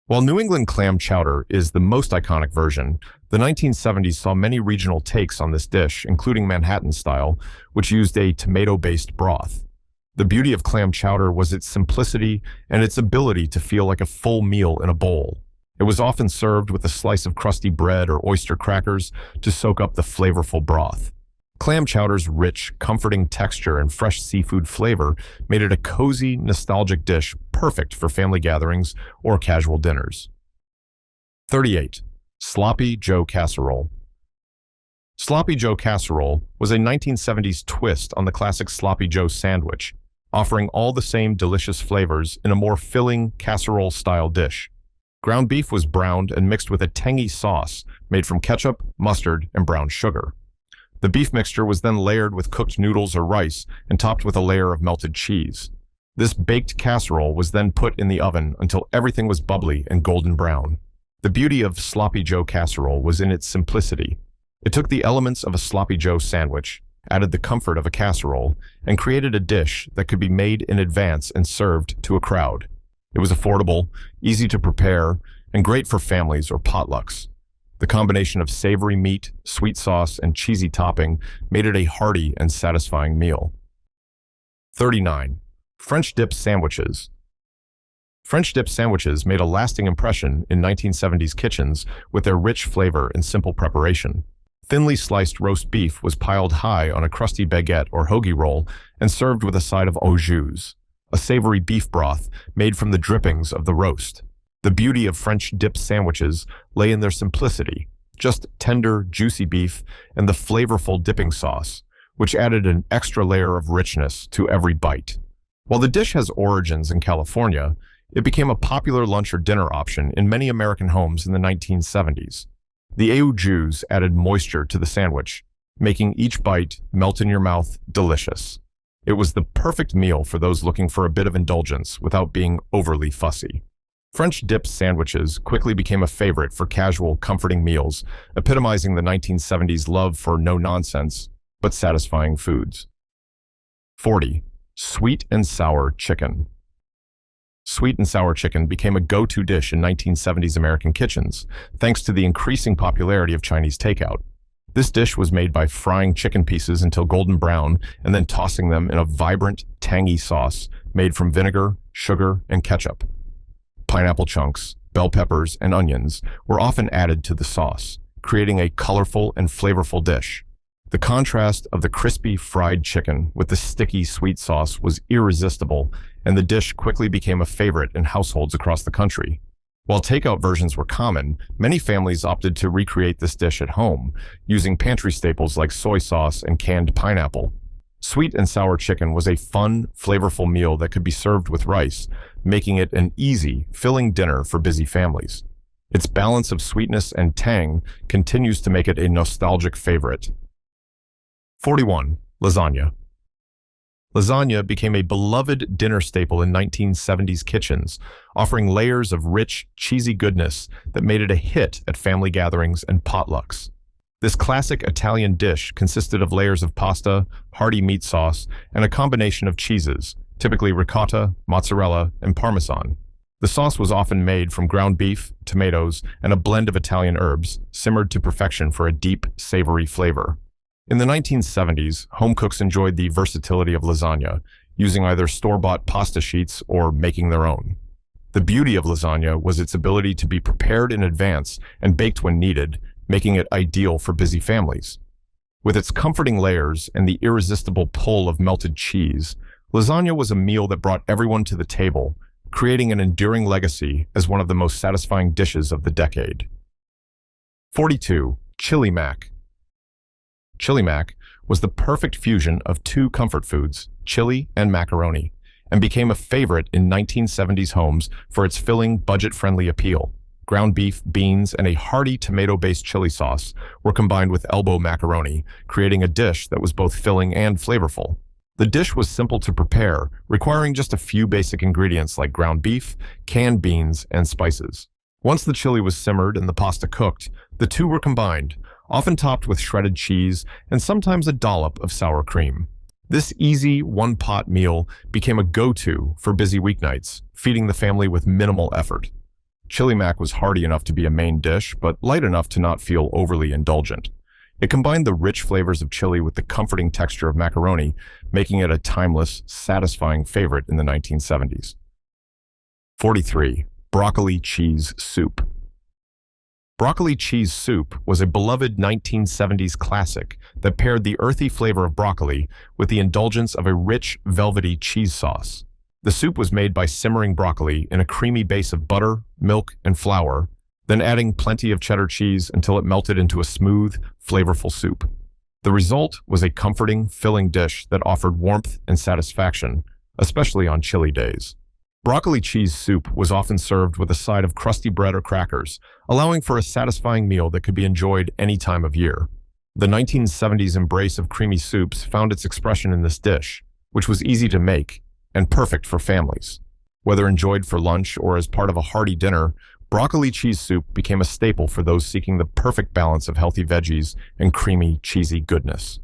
While New England clam chowder is the most iconic version, the 1970s saw many regional takes on this dish, including Manhattan style, which used a tomato-based broth. The beauty of clam chowder was its simplicity and its ability to feel like a full meal in a bowl. It was often served with a slice of crusty bread or oyster crackers to soak up the flavorful broth. Clam chowder's rich, comforting texture and fresh seafood flavor made it a cozy, nostalgic dish perfect for family gatherings or casual dinners. 38. Sloppy Joe casserole. Sloppy Joe casserole was a 1970s twist on the classic Sloppy Joe sandwich, offering all the same delicious flavors in a more filling casserole-style dish. Ground beef was browned and mixed with a tangy sauce made from ketchup, mustard, and brown sugar. The beef mixture was then layered with cooked noodles or rice and topped with a layer of melted cheese. This baked casserole was then put in the oven until everything was bubbly and golden brown. The beauty of Sloppy Joe casserole was in its simplicity. It took the elements of a Sloppy Joe sandwich, added the comfort of a casserole, and created a dish that could be made in advance and served to a crowd. It was affordable, easy to prepare, and great for families or potlucks. The combination of savory meat, sweet sauce, and cheesy topping made it a hearty and satisfying meal. 39. French dip sandwiches. French dip sandwiches made a lasting impression in 1970s kitchens with their rich flavor and simple preparation. Thinly sliced roast beef was piled high on a crusty baguette or hoagie roll and served with a side of au jus, a savory beef broth made from the drippings of the roast. The beauty of French dip sandwiches lay in their simplicity, just tender, juicy beef and the flavorful dipping sauce, which added an extra layer of richness to every bite. While the dish has origins in California, it became a popular lunch or dinner option in many American homes in the 1970s. The au jus added moisture to the sandwich, making each bite melt in your mouth delicious. It was the perfect meal for those looking for a bit of indulgence without being overly fussy. French dip sandwiches quickly became a favorite for casual, comforting meals, epitomizing the 1970s love for no-nonsense, but satisfying foods. 40. Sweet and sour chicken. Sweet and sour chicken became a go-to dish in 1970s American kitchens, thanks to the increasing popularity of Chinese takeout. This dish was made by frying chicken pieces until golden brown and then tossing them in a vibrant, tangy sauce made from vinegar, sugar, and ketchup. Pineapple chunks, bell peppers, and onions were often added to the sauce, creating a colorful and flavorful dish. The contrast of the crispy fried chicken with the sticky sweet sauce was irresistible, and the dish quickly became a favorite in households across the country. While takeout versions were common, many families opted to recreate this dish at home, using pantry staples like soy sauce and canned pineapple. Sweet and sour chicken was a fun, flavorful meal that could be served with rice, making it an easy, filling dinner for busy families. Its balance of sweetness and tang continues to make it a nostalgic favorite. 41. Lasagna. Lasagna became a beloved dinner staple in 1970s kitchens, offering layers of rich, cheesy goodness that made it a hit at family gatherings and potlucks. This classic Italian dish consisted of layers of pasta, hearty meat sauce, and a combination of cheeses, typically ricotta, mozzarella, and parmesan. The sauce was often made from ground beef, tomatoes, and a blend of Italian herbs, simmered to perfection for a deep, savory flavor. In the 1970s, home cooks enjoyed the versatility of lasagna, using either store-bought pasta sheets or making their own. The beauty of lasagna was its ability to be prepared in advance and baked when needed, making it ideal for busy families. With its comforting layers and the irresistible pull of melted cheese, lasagna was a meal that brought everyone to the table, creating an enduring legacy as one of the most satisfying dishes of the decade. 42. Chili mac. Chili mac was the perfect fusion of two comfort foods, chili and macaroni, and became a favorite in 1970s homes for its filling, budget-friendly appeal. Ground beef, beans, and a hearty tomato-based chili sauce were combined with elbow macaroni, creating a dish that was both filling and flavorful. The dish was simple to prepare, requiring just a few basic ingredients like ground beef, canned beans, and spices. Once the chili was simmered and the pasta cooked, the two were combined, often topped with shredded cheese and sometimes a dollop of sour cream. This easy, one-pot meal became a go-to for busy weeknights, feeding the family with minimal effort. Chili mac was hearty enough to be a main dish, but light enough to not feel overly indulgent. It combined the rich flavors of chili with the comforting texture of macaroni, making it a timeless, satisfying favorite in the 1970s. 43. Broccoli cheese soup. Broccoli cheese soup was a beloved 1970s classic that paired the earthy flavor of broccoli with the indulgence of a rich, velvety cheese sauce. The soup was made by simmering broccoli in a creamy base of butter, milk, and flour, then adding plenty of cheddar cheese until it melted into a smooth, flavorful soup. The result was a comforting, filling dish that offered warmth and satisfaction, especially on chilly days. Broccoli cheese soup was often served with a side of crusty bread or crackers, allowing for a satisfying meal that could be enjoyed any time of year. The 1970s embrace of creamy soups found its expression in this dish, which was easy to make and perfect for families. Whether enjoyed for lunch or as part of a hearty dinner, broccoli cheese soup became a staple for those seeking the perfect balance of healthy veggies and creamy, cheesy goodness.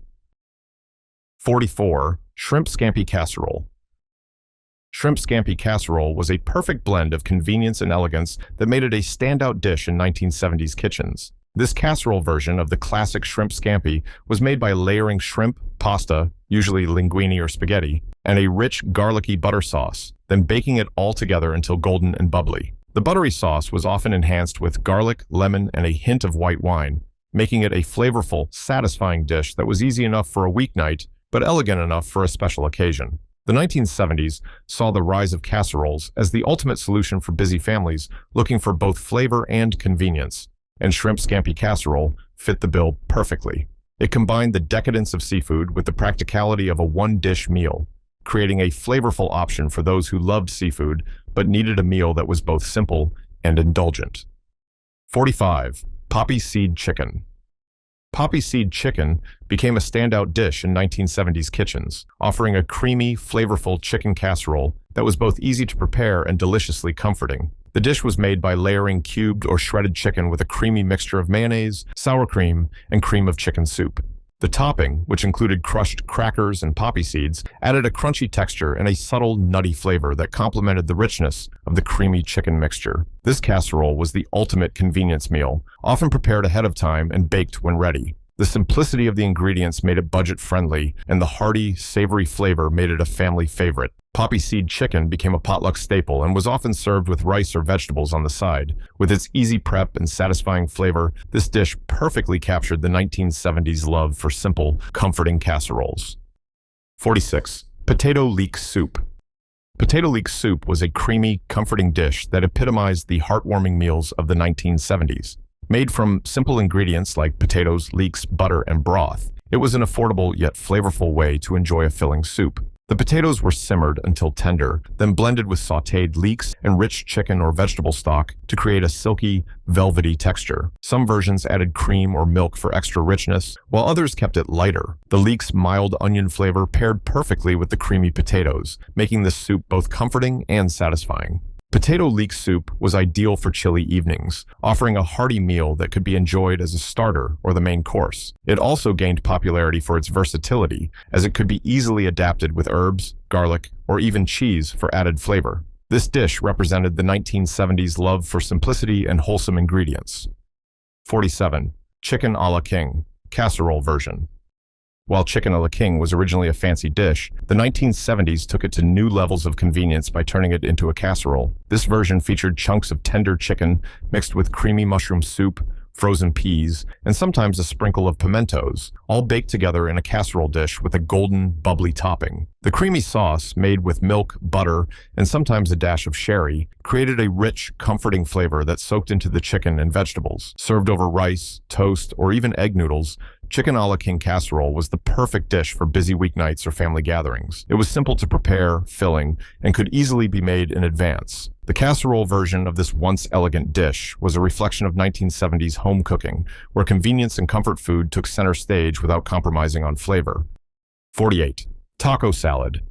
44. Shrimp scampi casserole. Shrimp scampi casserole was a perfect blend of convenience and elegance that made it a standout dish in 1970s kitchens. This casserole version of the classic shrimp scampi was made by layering shrimp, pasta, usually linguine or spaghetti, and a rich garlicky butter sauce, then baking it all together until golden and bubbly. The buttery sauce was often enhanced with garlic, lemon, and a hint of white wine, making it a flavorful, satisfying dish that was easy enough for a weeknight, but elegant enough for a special occasion. The 1970s saw the rise of casseroles as the ultimate solution for busy families looking for both flavor and convenience, and shrimp scampi casserole fit the bill perfectly. It combined the decadence of seafood with the practicality of a one-dish meal, creating a flavorful option for those who loved seafood but needed a meal that was both simple and indulgent. 45. Poppy seed chicken. Poppy seed chicken became a standout dish in 1970s kitchens, offering a creamy, flavorful chicken casserole that was both easy to prepare and deliciously comforting. The dish was made by layering cubed or shredded chicken with a creamy mixture of mayonnaise, sour cream, and cream of chicken soup. The topping, which included crushed crackers and poppy seeds, added a crunchy texture and a subtle, nutty flavor that complemented the richness of the creamy chicken mixture. This casserole was the ultimate convenience meal, often prepared ahead of time and baked when ready. The simplicity of the ingredients made it budget-friendly, and the hearty, savory flavor made it a family favorite. Poppy seed chicken became a potluck staple and was often served with rice or vegetables on the side. With its easy prep and satisfying flavor, this dish perfectly captured the 1970s love for simple, comforting casseroles. 46. Potato leek soup. Potato leek soup was a creamy, comforting dish that epitomized the heartwarming meals of the 1970s. Made from simple ingredients like potatoes, leeks, butter, and broth, it was an affordable yet flavorful way to enjoy a filling soup. The potatoes were simmered until tender, then blended with sautéed leeks and rich chicken or vegetable stock to create a silky, velvety texture. Some versions added cream or milk for extra richness, while others kept it lighter. The leeks' mild onion flavor paired perfectly with the creamy potatoes, making this soup both comforting and satisfying. Potato leek soup was ideal for chilly evenings, offering a hearty meal that could be enjoyed as a starter or the main course. It also gained popularity for its versatility, as it could be easily adapted with herbs, garlic, or even cheese for added flavor. This dish represented the 1970s love for simplicity and wholesome ingredients. 47. Chicken a la king, casserole version. While chicken a la king was originally a fancy dish, the 1970s took it to new levels of convenience by turning it into a casserole. This version featured chunks of tender chicken mixed with creamy mushroom soup, frozen peas, and sometimes a sprinkle of pimentos, all baked together in a casserole dish with a golden, bubbly topping. The creamy sauce, made with milk, butter, and sometimes a dash of sherry, created a rich, comforting flavor that soaked into the chicken and vegetables. Served over rice, toast, or even egg noodles, chicken a la king casserole was the perfect dish for busy weeknights or family gatherings. It was simple to prepare, filling, and could easily be made in advance. The casserole version of this once elegant dish was a reflection of 1970s home cooking, where convenience and comfort food took center stage without compromising on flavor. 48. Taco salad.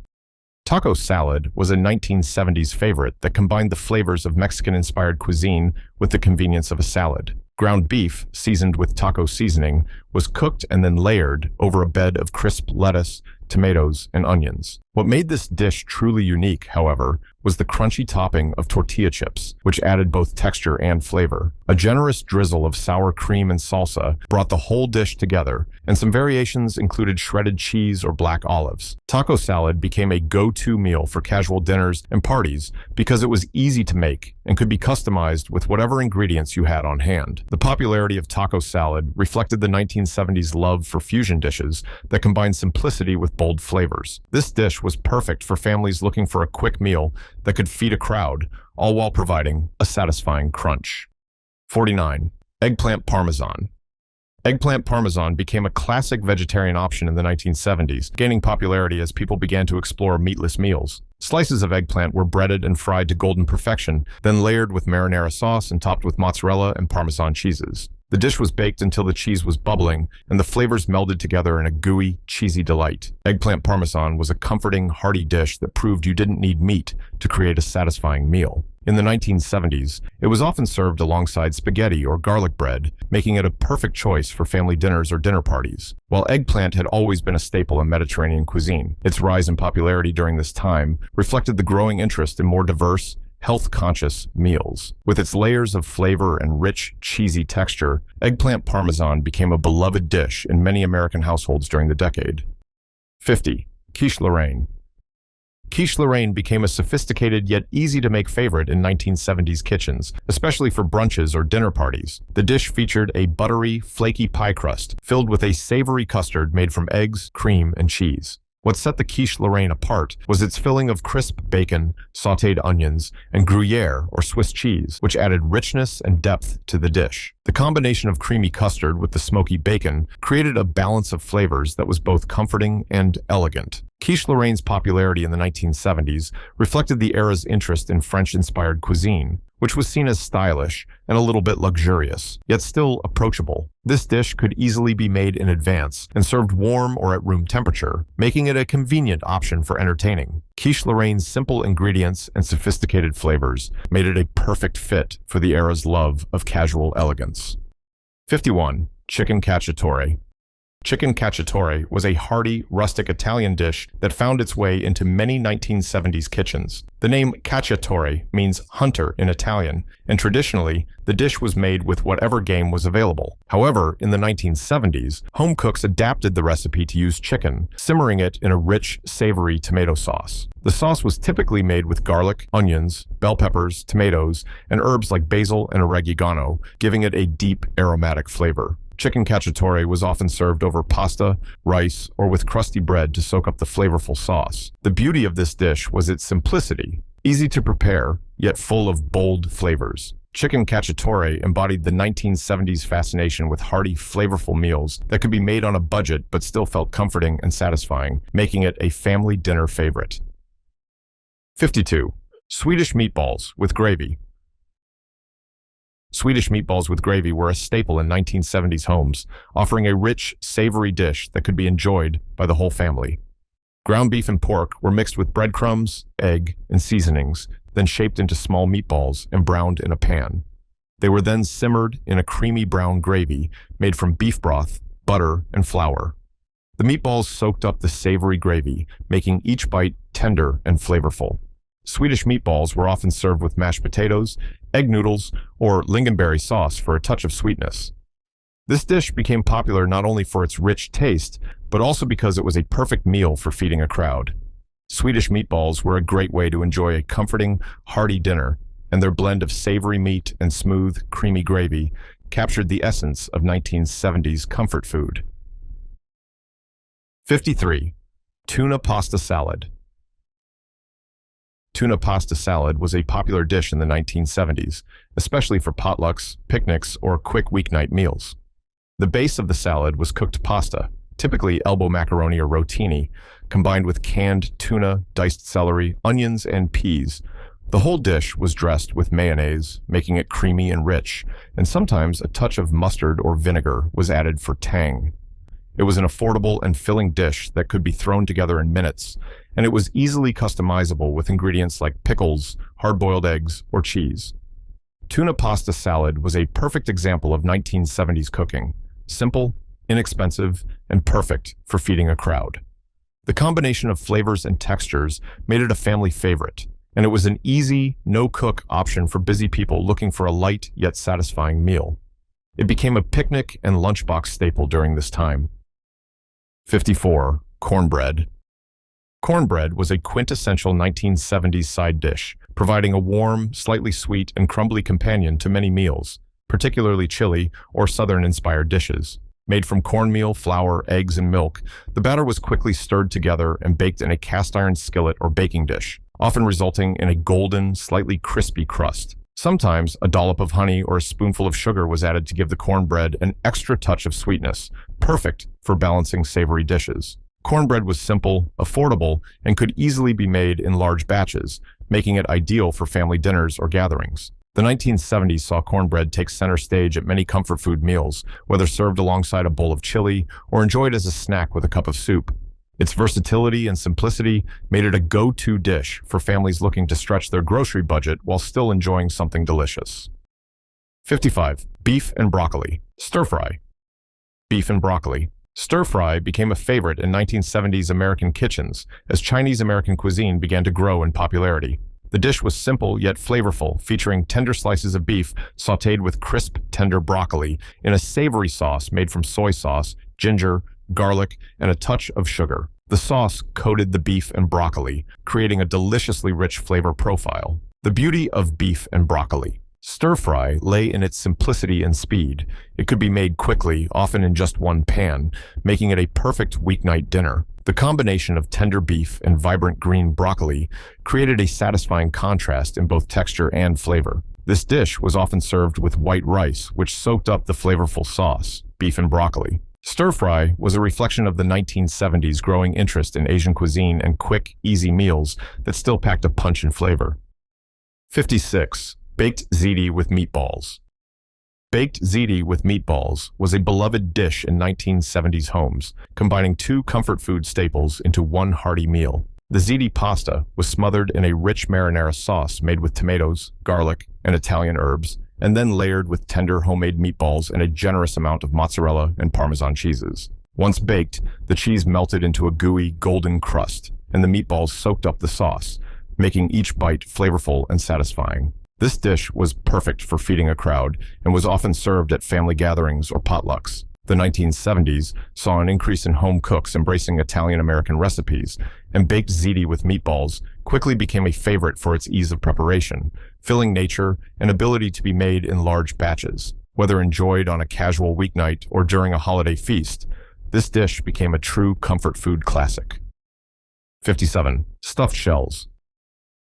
Taco salad was a 1970s favorite that combined the flavors of Mexican-inspired cuisine with the convenience of a salad. Ground beef, seasoned with taco seasoning, was cooked and then layered over a bed of crisp lettuce, tomatoes, and onions. What made this dish truly unique, however, was the crunchy topping of tortilla chips, which added both texture and flavor. A generous drizzle of sour cream and salsa brought the whole dish together, and some variations included shredded cheese or black olives. Taco salad became a go-to meal for casual dinners and parties because it was easy to make and could be customized with whatever ingredients you had on hand. The popularity of taco salad reflected the 1970s love for fusion dishes that combined simplicity with bold flavors. This dish was perfect for families looking for a quick meal that could feed a crowd, all while providing a satisfying crunch. 49. Eggplant parmesan. Eggplant parmesan became a classic vegetarian option in the 1970s, gaining popularity as people began to explore meatless meals. Slices of eggplant were breaded and fried to golden perfection, then layered with marinara sauce and topped with mozzarella and Parmesan cheeses. The dish was baked until the cheese was bubbling and the flavors melded together in a gooey, cheesy delight. Eggplant parmesan was a comforting, hearty dish that proved you didn't need meat to create a satisfying meal. In the 1970s, it was often served alongside spaghetti or garlic bread, making it a perfect choice for family dinners or dinner parties. While eggplant had always been a staple in Mediterranean cuisine, its rise in popularity during this time reflected the growing interest in more diverse, health-conscious meals. With its layers of flavor and rich, cheesy texture, eggplant parmesan became a beloved dish in many American households during the decade. 50. Quiche Lorraine. Quiche Lorraine became a sophisticated yet easy-to-make favorite in 1970s kitchens, especially for brunches or dinner parties. The dish featured a buttery, flaky pie crust filled with a savory custard made from eggs, cream, and cheese. What set the quiche Lorraine apart was its filling of crisp bacon, sautéed onions, and Gruyere or Swiss cheese, which added richness and depth to the dish. The combination of creamy custard with the smoky bacon created a balance of flavors that was both comforting and elegant. Quiche Lorraine's popularity in the 1970s reflected the era's interest in French-inspired cuisine, which was seen as stylish and a little bit luxurious, yet still approachable. This dish could easily be made in advance and served warm or at room temperature, making it a convenient option for entertaining. Quiche Lorraine's simple ingredients and sophisticated flavors made it a perfect fit for the era's love of casual elegance. 51. Chicken cacciatore. Chicken cacciatore was a hearty, rustic Italian dish that found its way into many 1970s kitchens. The name cacciatore means hunter in Italian, and traditionally, the dish was made with whatever game was available. However, in the 1970s, home cooks adapted the recipe to use chicken, simmering it in a rich, savory tomato sauce. The sauce was typically made with garlic, onions, bell peppers, tomatoes, and herbs like basil and oregano, giving it a deep, aromatic flavor. Chicken cacciatore was often served over pasta, rice, or with crusty bread to soak up the flavorful sauce. The beauty of this dish was its simplicity, easy to prepare, yet full of bold flavors. Chicken cacciatore embodied the 1970s fascination with hearty, flavorful meals that could be made on a budget but still felt comforting and satisfying, making it a family dinner favorite. 52. Swedish meatballs with gravy. Swedish meatballs with gravy were a staple in 1970s homes, offering a rich, savory dish that could be enjoyed by the whole family. Ground beef and pork were mixed with breadcrumbs, egg, and seasonings, then shaped into small meatballs and browned in a pan. They were then simmered in a creamy brown gravy made from beef broth, butter, and flour. The meatballs soaked up the savory gravy, making each bite tender and flavorful. Swedish meatballs were often served with mashed potatoes, egg noodles, or lingonberry sauce for a touch of sweetness. This dish became popular not only for its rich taste, but also because it was a perfect meal for feeding a crowd. Swedish meatballs were a great way to enjoy a comforting, hearty dinner, and their blend of savory meat and smooth, creamy gravy captured the essence of 1970s comfort food. 53. Tuna pasta salad. Tuna pasta salad was a popular dish in the 1970s, especially for potlucks, picnics, or quick weeknight meals. The base of the salad was cooked pasta, typically elbow macaroni or rotini, combined with canned tuna, diced celery, onions, and peas. The whole dish was dressed with mayonnaise, making it creamy and rich, and sometimes a touch of mustard or vinegar was added for tang. It was an affordable and filling dish that could be thrown together in minutes, and it was easily customizable with ingredients like pickles, hard-boiled eggs, or cheese. Tuna pasta salad was a perfect example of 1970s cooking, simple, inexpensive, and perfect for feeding a crowd. The combination of flavors and textures made it a family favorite, and it was an easy, no-cook option for busy people looking for a light yet satisfying meal. It became a picnic and lunchbox staple during this time. 54. Cornbread. Cornbread was a quintessential 1970s side dish, providing a warm, slightly sweet, and crumbly companion to many meals, particularly chili or Southern-inspired dishes. Made from cornmeal, flour, eggs, and milk, the batter was quickly stirred together and baked in a cast-iron skillet or baking dish, often resulting in a golden, slightly crispy crust. Sometimes a dollop of honey or a spoonful of sugar was added to give the cornbread an extra touch of sweetness, perfect for balancing savory dishes. Cornbread was simple, affordable, and could easily be made in large batches, making it ideal for family dinners or gatherings. The 1970s saw cornbread take center stage at many comfort food meals, whether served alongside a bowl of chili or enjoyed as a snack with a cup of soup. Its versatility and simplicity made it a go-to dish for families looking to stretch their grocery budget while still enjoying something delicious. 55. Beef and broccoli. Stir-fry. Beef and broccoli. Stir-fry became a favorite in 1970s American kitchens as Chinese-American cuisine began to grow in popularity. The dish was simple yet flavorful, featuring tender slices of beef sautéed with crisp, tender broccoli in a savory sauce made from soy sauce, ginger, garlic, and a touch of sugar. The sauce coated the beef and broccoli, creating a deliciously rich flavor profile. The beauty of beef and broccoli. Stir-fry lay in its simplicity and speed. It could be made quickly, often in just one pan, making it a perfect weeknight dinner. The combination of tender beef and vibrant green broccoli created a satisfying contrast in both texture and flavor. This dish was often served with white rice, which soaked up the flavorful sauce, beef and broccoli. Stir-fry was a reflection of the 1970s growing interest in Asian cuisine and quick, easy meals that still packed a punch and flavor. 56. Baked ziti with meatballs. Baked ziti with meatballs was a beloved dish in 1970s homes, combining two comfort food staples into one hearty meal. The ziti pasta was smothered in a rich marinara sauce made with tomatoes, garlic, and Italian herbs, and then layered with tender homemade meatballs and a generous amount of mozzarella and Parmesan cheeses. Once baked, the cheese melted into a gooey, golden crust, and the meatballs soaked up the sauce, making each bite flavorful and satisfying. This dish was perfect for feeding a crowd and was often served at family gatherings or potlucks. The 1970s saw an increase in home cooks embracing Italian-American recipes, and baked ziti with meatballs quickly became a favorite for its ease of preparation, filling nature, and ability to be made in large batches. Whether enjoyed on a casual weeknight or during a holiday feast, this dish became a true comfort food classic. 57. Stuffed shells.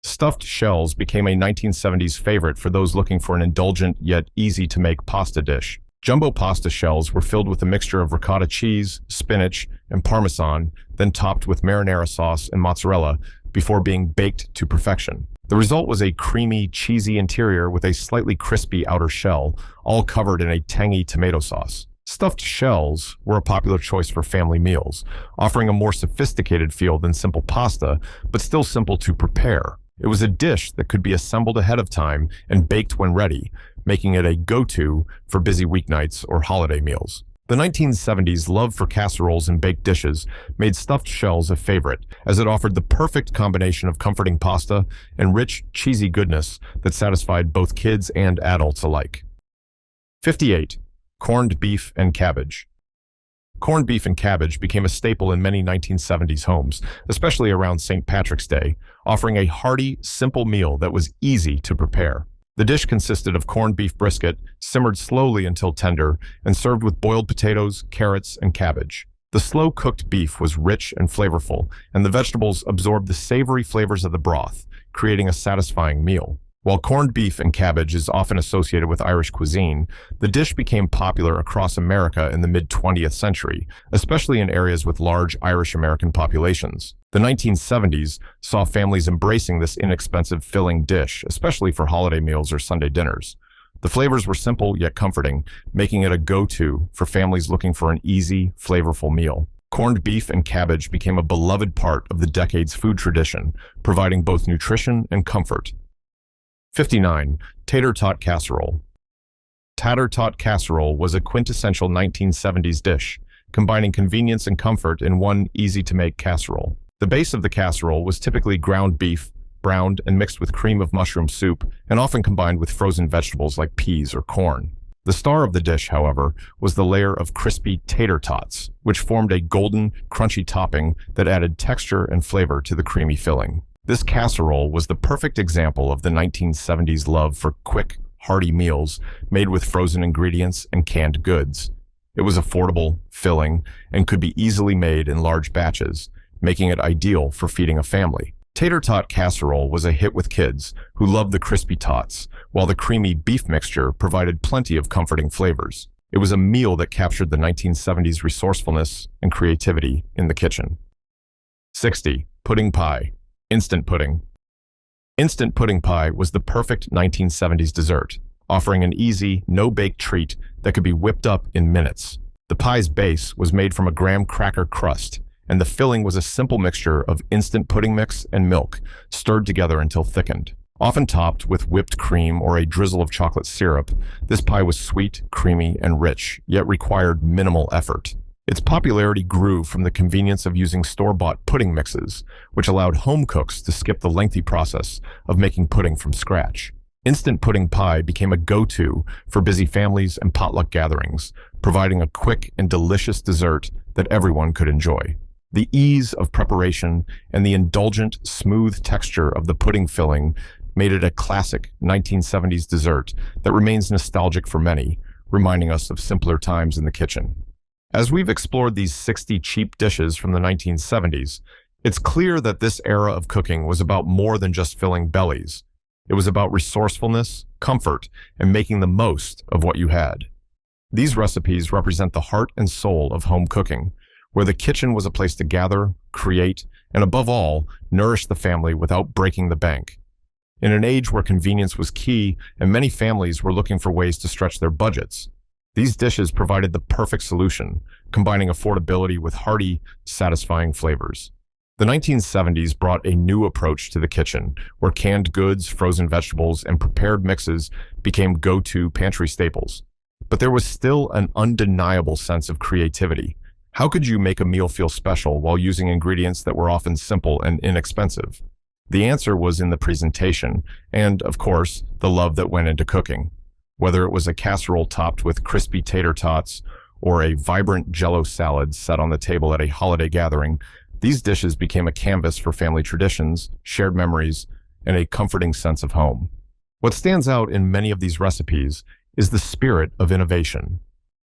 Stuffed shells became a 1970s favorite for those looking for an indulgent yet easy-to-make pasta dish. Jumbo pasta shells were filled with a mixture of ricotta cheese, spinach, and parmesan, then topped with marinara sauce and mozzarella before being baked to perfection. The result was a creamy, cheesy interior with a slightly crispy outer shell, all covered in a tangy tomato sauce. Stuffed shells were a popular choice for family meals, offering a more sophisticated feel than simple pasta, but still simple to prepare. It was a dish that could be assembled ahead of time and baked when ready, making it a go-to for busy weeknights or holiday meals. The 1970s love for casseroles and baked dishes made stuffed shells a favorite, as it offered the perfect combination of comforting pasta and rich, cheesy goodness that satisfied both kids and adults alike. 58. Corned beef and cabbage. Corned beef and cabbage became a staple in many 1970s homes, especially around St. Patrick's Day, offering a hearty, simple meal that was easy to prepare. The dish consisted of corned beef brisket, simmered slowly until tender, and served with boiled potatoes, carrots, and cabbage. The slow-cooked beef was rich and flavorful, and the vegetables absorbed the savory flavors of the broth, creating a satisfying meal. While corned beef and cabbage is often associated with Irish cuisine, the dish became popular across America in the mid-20th century, especially in areas with large Irish-American populations. The 1970s saw families embracing this inexpensive filling dish, especially for holiday meals or Sunday dinners. The flavors were simple yet comforting, making it a go-to for families looking for an easy, flavorful meal. Corned beef and cabbage became a beloved part of the decade's food tradition, providing both nutrition and comfort. 59. Tater tot casserole. Tater tot casserole was a quintessential 1970s dish, combining convenience and comfort in one easy-to-make casserole. The base of the casserole was typically ground beef, browned and mixed with cream of mushroom soup, and often combined with frozen vegetables like peas or corn. The star of the dish, however, was the layer of crispy tater tots, which formed a golden, crunchy topping that added texture and flavor to the creamy filling. This casserole was the perfect example of the 1970s love for quick, hearty meals made with frozen ingredients and canned goods. It was affordable, filling, and could be easily made in large batches, making it ideal for feeding a family. Tater tot casserole was a hit with kids who loved the crispy tots, while the creamy beef mixture provided plenty of comforting flavors. It was a meal that captured the 1970s resourcefulness and creativity in the kitchen. 60. Pudding pie. Instant pudding. Instant pudding pie was the perfect 1970s dessert, offering an easy, no-bake treat that could be whipped up in minutes. The pie's base was made from a graham cracker crust, and the filling was a simple mixture of instant pudding mix and milk, stirred together until thickened. Often topped with whipped cream or a drizzle of chocolate syrup, this pie was sweet, creamy, and rich, yet required minimal effort. Its popularity grew from the convenience of using store-bought pudding mixes, which allowed home cooks to skip the lengthy process of making pudding from scratch. Instant pudding pie became a go-to for busy families and potluck gatherings, providing a quick and delicious dessert that everyone could enjoy. The ease of preparation and the indulgent, smooth texture of the pudding filling made it a classic 1970s dessert that remains nostalgic for many, reminding us of simpler times in the kitchen. As we've explored these 60 cheap dishes from the 1970s, it's clear that this era of cooking was about more than just filling bellies. It was about resourcefulness, comfort, and making the most of what you had. These recipes represent the heart and soul of home cooking, where the kitchen was a place to gather, create, and above all, nourish the family without breaking the bank. In an age where convenience was key and many families were looking for ways to stretch their budgets, these dishes provided the perfect solution, combining affordability with hearty, satisfying flavors. The 1970s brought a new approach to the kitchen, where canned goods, frozen vegetables, and prepared mixes became go-to pantry staples. But there was still an undeniable sense of creativity. How could you make a meal feel special while using ingredients that were often simple and inexpensive? The answer was in the presentation and, of course, the love that went into cooking. Whether it was a casserole topped with crispy tater tots or a vibrant Jell-O salad set on the table at a holiday gathering, these dishes became a canvas for family traditions, shared memories, and a comforting sense of home. What stands out in many of these recipes is the spirit of innovation.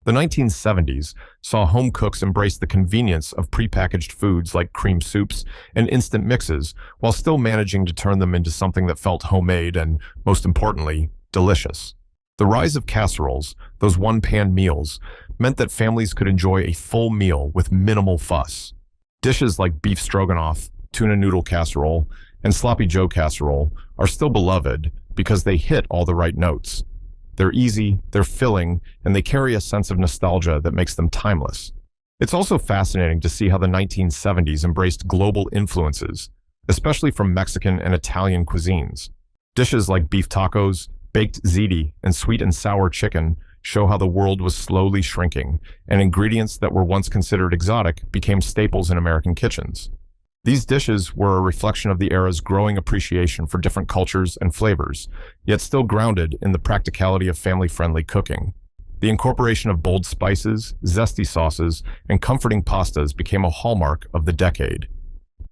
The 1970s saw home cooks embrace the convenience of prepackaged foods like cream soups and instant mixes, while still managing to turn them into something that felt homemade and, most importantly, delicious. The rise of casseroles, those one-pan meals, meant that families could enjoy a full meal with minimal fuss. Dishes like beef stroganoff, tuna noodle casserole, and sloppy joe casserole are still beloved because they hit all the right notes. They're easy, they're filling, and they carry a sense of nostalgia that makes them timeless. It's also fascinating to see how the 1970s embraced global influences, especially from Mexican and Italian cuisines. Dishes like beef tacos, baked ziti, and sweet and sour chicken show how the world was slowly shrinking, and ingredients that were once considered exotic became staples in American kitchens. These dishes were a reflection of the era's growing appreciation for different cultures and flavors, yet still grounded in the practicality of family-friendly cooking. The incorporation of bold spices, zesty sauces, and comforting pastas became a hallmark of the decade.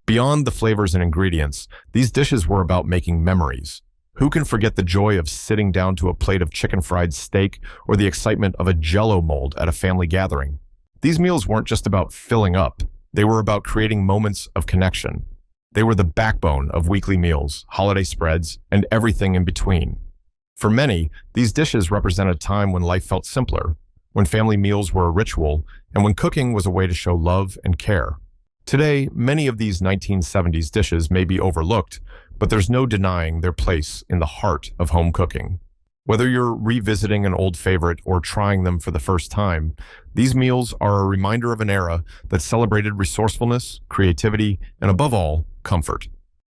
Beyond the flavors and ingredients, these dishes were about making memories. Who can forget the joy of sitting down to a plate of chicken-fried steak or the excitement of a Jell-O mold at a family gathering? These meals weren't just about filling up. They were about creating moments of connection. They were the backbone of weekly meals, holiday spreads, and everything in between. For many, these dishes represent a time when life felt simpler, when family meals were a ritual, and when cooking was a way to show love and care. Today, many of these 1970s dishes may be overlooked, but there's no denying their place in the heart of home cooking. Whether you're revisiting an old favorite or trying them for the first time, these meals are a reminder of an era that celebrated resourcefulness, creativity, and above all, comfort.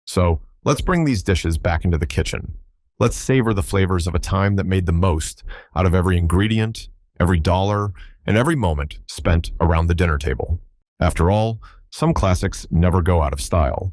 So, let's bring these dishes back into the kitchen. Let's savor the flavors of a time that made the most out of every ingredient, every dollar, and every moment spent around the dinner table. After all, some classics never go out of style.